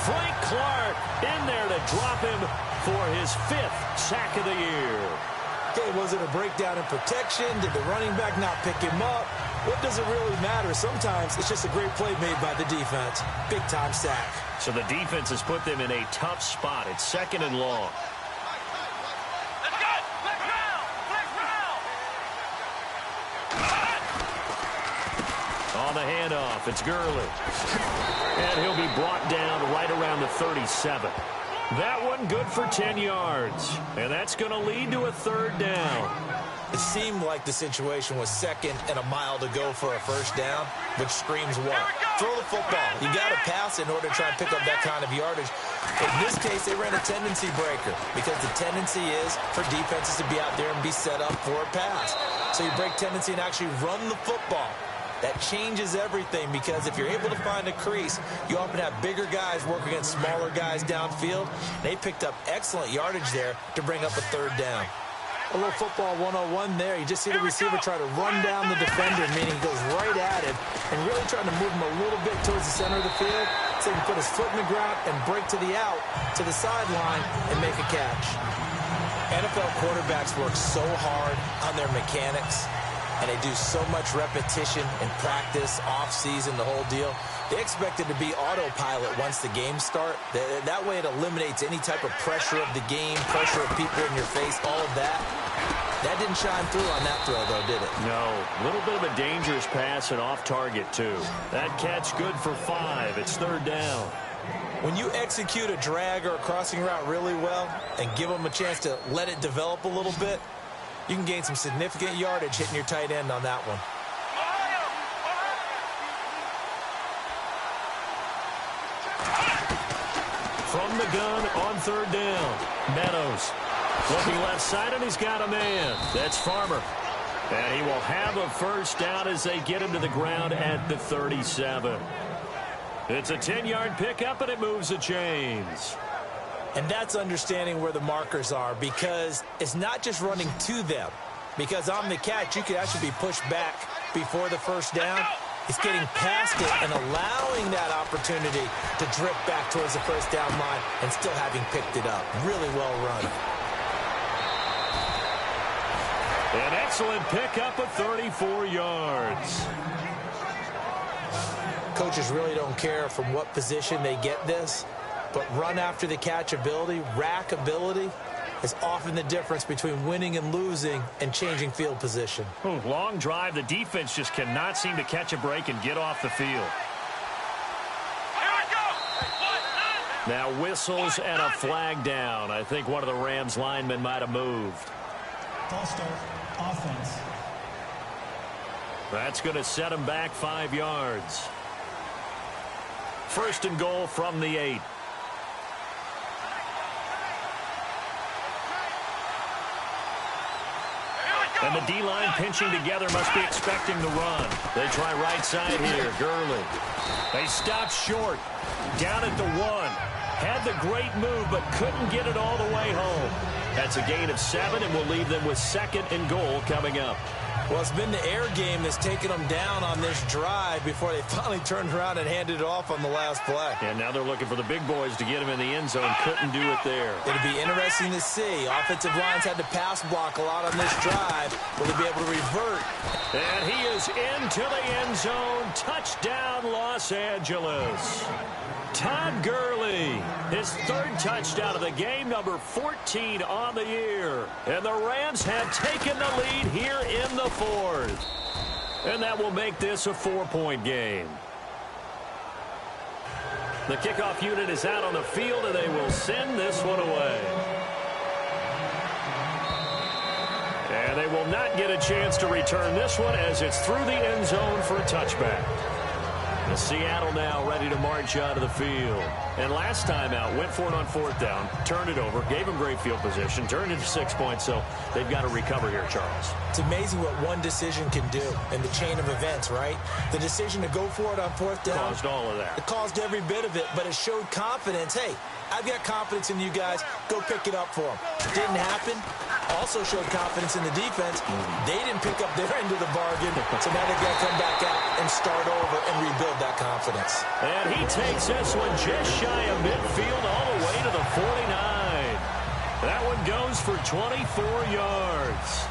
Frank Clark in there to drop him for his 5th sack of the year. Okay, was it a breakdown in protection? Did the running back not pick him up? What does it really matter? Sometimes it's just a great play made by the defense. Big-time sack. So the defense has put them in a tough spot. It's 2nd and long. On the handoff, it's Gurley. And he'll be brought down right around the 37. That one good for 10 yards. And that's going to lead to a 3rd down. It seemed like the situation was 2nd and a mile to go for a 1st down, which screams what? Throw the football. You got to pass in order to try and pick up that kind of yardage. In this case, they ran a tendency breaker because the tendency is for defenses to be out there and be set up for a pass. So you break tendency and actually run the football. That changes everything because if you're able to find a crease, you often have bigger guys work against smaller guys downfield. They picked up excellent yardage there to bring up a 3rd down. A little football 101 there. You just see the receiver try to run down the defender, meaning he goes right at him and really trying to move him a little bit towards the center of the field so he can put his foot in the ground and break to the out, to the sideline, and make a catch. NFL quarterbacks work so hard on their mechanics, and they do so much repetition and practice, off-season, the whole deal. They expect it to be autopilot once the games start. That way it eliminates any type of pressure of the game, pressure of people in your face, all of that. That didn't shine through on that throw, though, did it? No. A little bit of a dangerous pass and off target, too. That catch good for 5. It's 3rd down. When you execute a drag or a crossing route really well and give them a chance to let it develop a little bit, you can gain some significant yardage hitting your tight end on that one. From the gun on 3rd down. Meadows looking left side, and he's got a man. That's Farmer. And he will have a 1st down as they get him to the ground at the 37. It's a 10-yard pickup, and it moves the chains. And that's understanding where the markers are because it's not just running to them. Because on the catch, you could actually be pushed back before the 1st down. It's getting past it and allowing that opportunity to drift back towards the 1st down line and still having picked it up. Really well run. An excellent pickup of 34 yards. Coaches really don't care from what position they get this, but run after the catch ability, rack ability, is often the difference between winning and losing and changing field position. Long drive. The defense just cannot seem to catch a break and get off the field. Now whistles and a flag down. I think one of the Rams linemen might have moved. False start, offense. That's going to set him back 5 yards. 1st and goal from the 8. And the D-line pinching together must be expecting the run. They try right side here. Gurley. They stop short. Down at the 1. Had the great move, but couldn't get it all the way home. That's a gain of 7, and will leave them with 2nd and goal coming up. Well, it's been the air game that's taken them down on this drive before they finally turned around and handed it off on the last play. And now they're looking for the big boys to get him in the end zone. Couldn't do it there. It'll be interesting to see. Offensive lines had to pass block a lot on this drive. Will they be able to revert? And he is into the end zone. Touchdown, Los Angeles. Todd Gurley, his 3rd touchdown of the game, number 14 on the year. And the Rams have taken the lead here in the 4th. And that will make this a 4-point game. The kickoff unit is out on the field, and they will send this one away. And they will not get a chance to return this one as it's through the end zone for a touchback. The Seattle now ready to march out of the field. And last time out, went for it on 4th down, turned it over, gave them great field position, turned it to 6 points, so they've got to recover here, Charles. It's amazing what one decision can do in the chain of events, right? The decision to go for it on 4th down. Caused all of that. It caused every bit of it, but it showed confidence. Hey, I've got confidence in you guys. Go pick it up for them. Didn't happen. Also showed confidence in the defense. They didn't pick up their end of the bargain, so now they've got to come back out and start over and rebuild that confidence. And he takes this one just shy of midfield all the way to the 49. That one goes for 24 yards.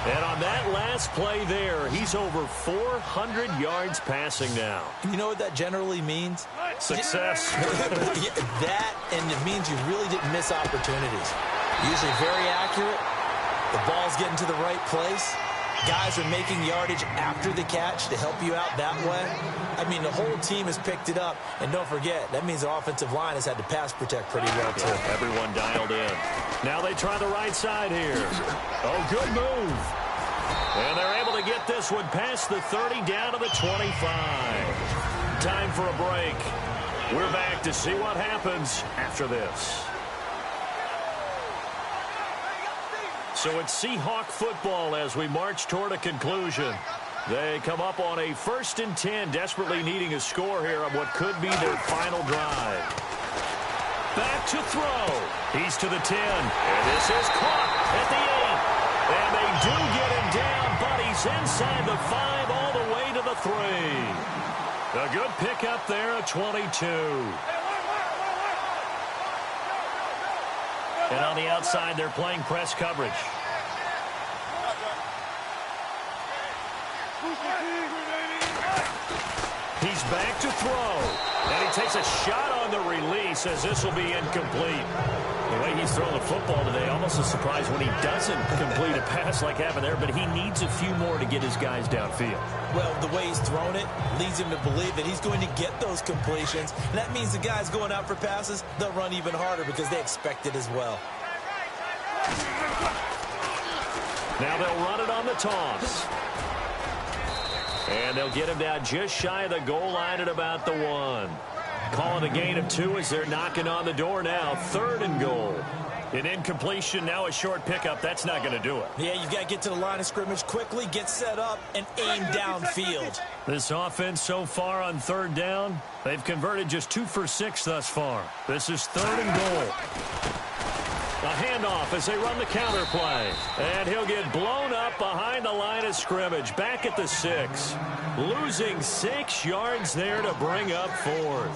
And on that last play there, he's over 400 yards passing now. You know what that generally means? Success. That, and it means you really didn't miss opportunities. Usually very accurate. The ball's getting to the right place. Guys are making yardage after the catch to help you out that way. I mean, the whole team has picked it up. And don't forget, that means the offensive line has had to pass protect pretty well, too. Everyone dialed in. Now they try the right side here. Oh, good move. And they're able to get this one past the 30 down to the 25. Time for a break. We're back to see what happens after this. So it's Seahawk football as we march toward a conclusion. They come up on a 1st and 10, desperately needing a score here on what could be their final drive. Back to throw. He's to the 10. And this is caught at the 8. And they do get him down, but he's inside the 5 all the way to the 3. A good pickup there at 22. And on the outside, they're playing press coverage. He's back to throw. And he takes a shot on the release as this will be incomplete. The way he's throwing the football today, almost a surprise when he doesn't complete a pass like happened there, but he needs a few more to get his guys downfield. Well, the way he's thrown it leads him to believe that he's going to get those completions. And that means the guys going out for passes, they'll run even harder because they expect it as well. Now they'll run it on the toss. And they'll get him down just shy of the goal line at about the 1. Calling a gain of 2 as they're knocking on the door now. 3rd and goal. An incompletion, now a short pickup. That's not going to do it. Yeah, you've got to get to the line of scrimmage quickly, get set up, and aim downfield. This offense so far on 3rd down, they've converted just 2 for 6 thus far. This is 3rd and goal. A handoff as they run the counter play. And he'll get blown up behind the line of scrimmage. Back at the 6. Losing 6 yards there to bring up 4th.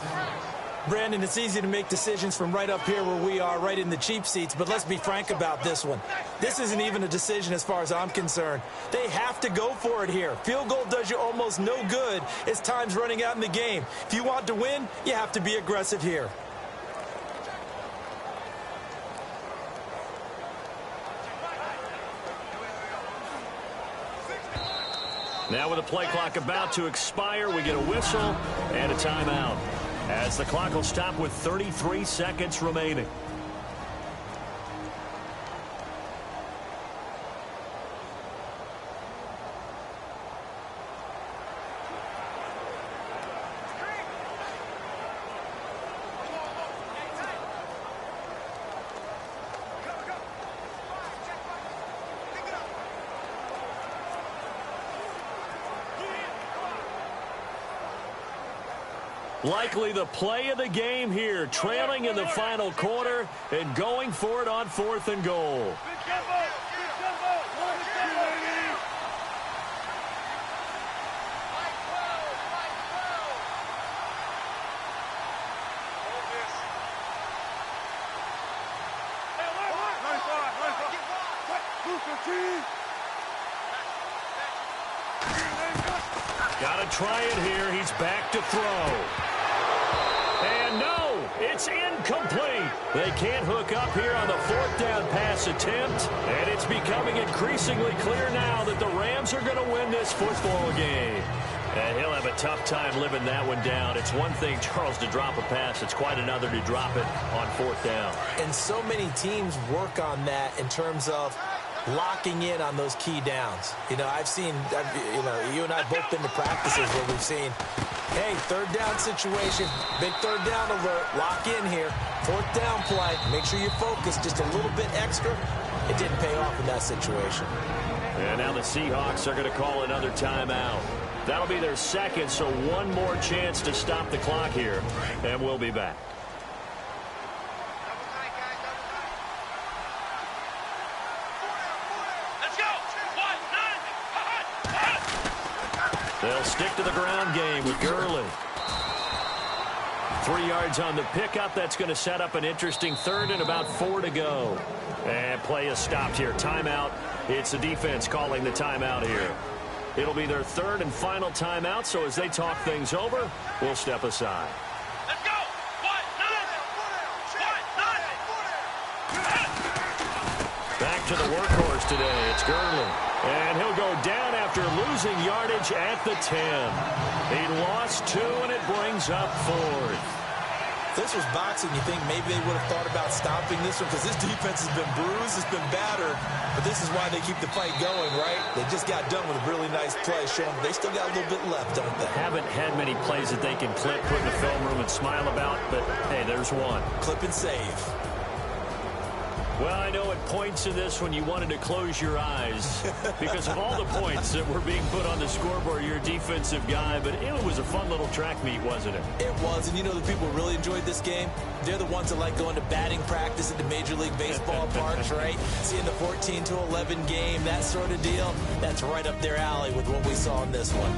Brandon, it's easy to make decisions from right up here where we are, right in the cheap seats, but let's be frank about this one. This isn't even a decision as far as I'm concerned. They have to go for it here. Field goal does you almost no good as time's running out in the game. If you want to win, you have to be aggressive here. Now with the play clock about to expire, we get a whistle and a timeout, as the clock will stop with 33 seconds remaining. Likely the play of the game here, trailing in the final quarter and going for it on 4th and goal. Got to try it here. He's back to throw. And no, it's incomplete. They can't hook up here on the 4th down pass attempt. And it's becoming increasingly clear now that the Rams are going to win this football game. And he'll have a tough time living that one down. It's one thing, Charles, to drop a pass. It's quite another to drop it on 4th down. And so many teams work on that in terms of locking in on those key downs. You know, you and I both been to practices where we've seen, hey, 3rd down situation, big 3rd down alert, lock in here, 4th down play, make sure you focus just a little bit extra. It didn't pay off in that situation. And now the Seahawks are going to call another timeout. That'll be their second, so one more chance to stop the clock here, and we'll be back. They'll stick to the ground game with Gurley. 3 yards on the pickup. That's going to set up an interesting 3rd and about 4 to go. And play is stopped here. Timeout. It's the defense calling the timeout here. It'll be their 3rd and final timeout, so as they talk things over, we'll step aside. Let's go! Back to the workhorse today. It's Gurley. And he'll go down after losing yardage at the 10. He lost 2, and it brings up 4th. If this was boxing, you think maybe they would have thought about stopping this one because this defense has been bruised, it's been battered, but this is why they keep the fight going, right? They just got done with a really nice play showing they still got a little bit left, don't they? Haven't had many plays that they can clip, put in the film room, and smile about, but, hey, there's one. Clip and save. Well, I know at points in this when you wanted to close your eyes because of all the points that were being put on the scoreboard. You're a defensive guy, but it was a fun little track meet, wasn't it? It was, and you know the people who really enjoyed this game? They're the ones that like going to batting practice at the Major League Baseball parks, right? Seeing the 14-11 game, that sort of deal, that's right up their alley with what we saw in this one.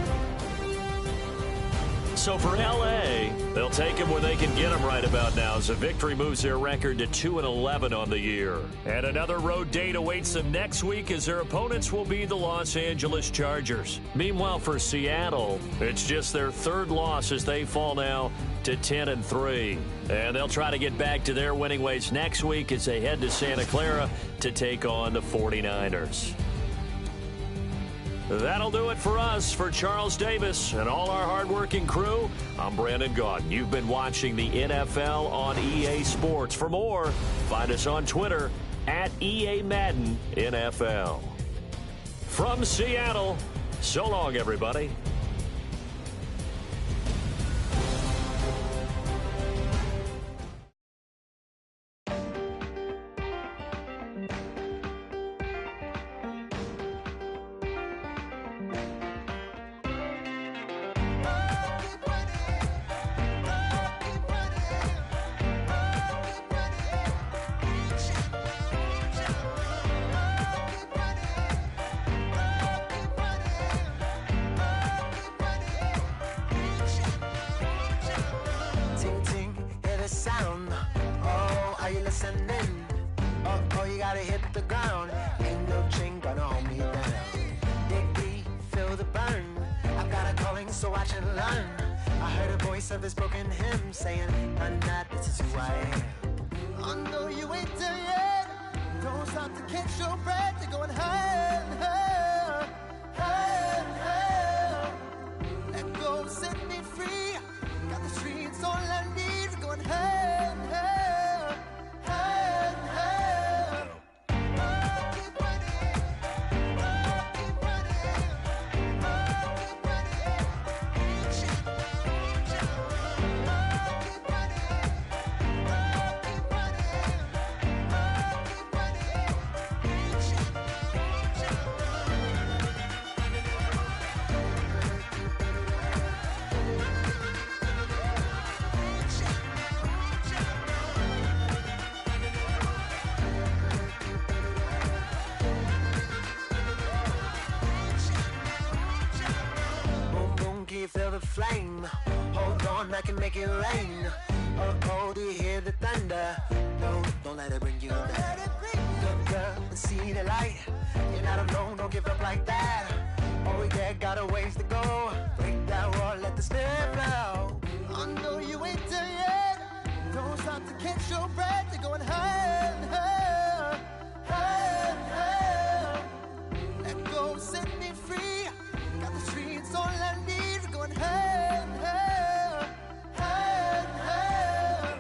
So for L.A., they'll take them where they can get them right about now as a victory moves their record to 2-11 on the year. And another road date awaits them next week as their opponents will be the Los Angeles Chargers. Meanwhile, for Seattle, it's just their 3rd loss as they fall now to 10-3. And they'll try to get back to their winning ways next week as they head to Santa Clara to take on the 49ers. That'll do it for us. For Charles Davis and all our hardworking crew, I'm Brandon Gaudin. You've been watching the NFL on EA Sports. For more, find us on Twitter at EA Madden NFL. From Seattle, so long, everybody. can make it rain. Oh, do you hear the thunder? No, don't let it bring you down. Look up and see the light. You're not alone, don't give up like that. Oh yeah, got a ways to go. Break that wall, let the spirit flow. I know you ain't done yet. Don't stop to catch your breath. You're going higher and higher, higher and higher. Let go, set me free. Got the streets all I need. We're going higher and higher, higher and higher.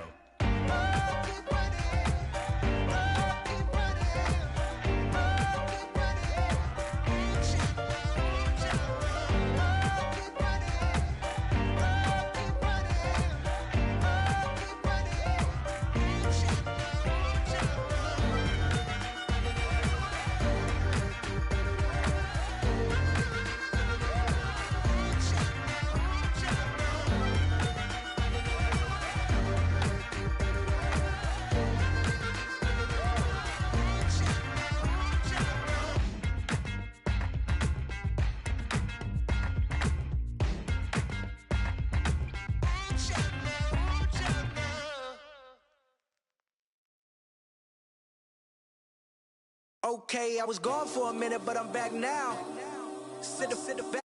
Oh, keep running. Oh, keep running. Oh, keep running. Shout, shout. Oh, keep running. Oh, keep running. Oh, keep running. Shout, shout. Okay, I was gone for a minute, but I'm back now. Sit back.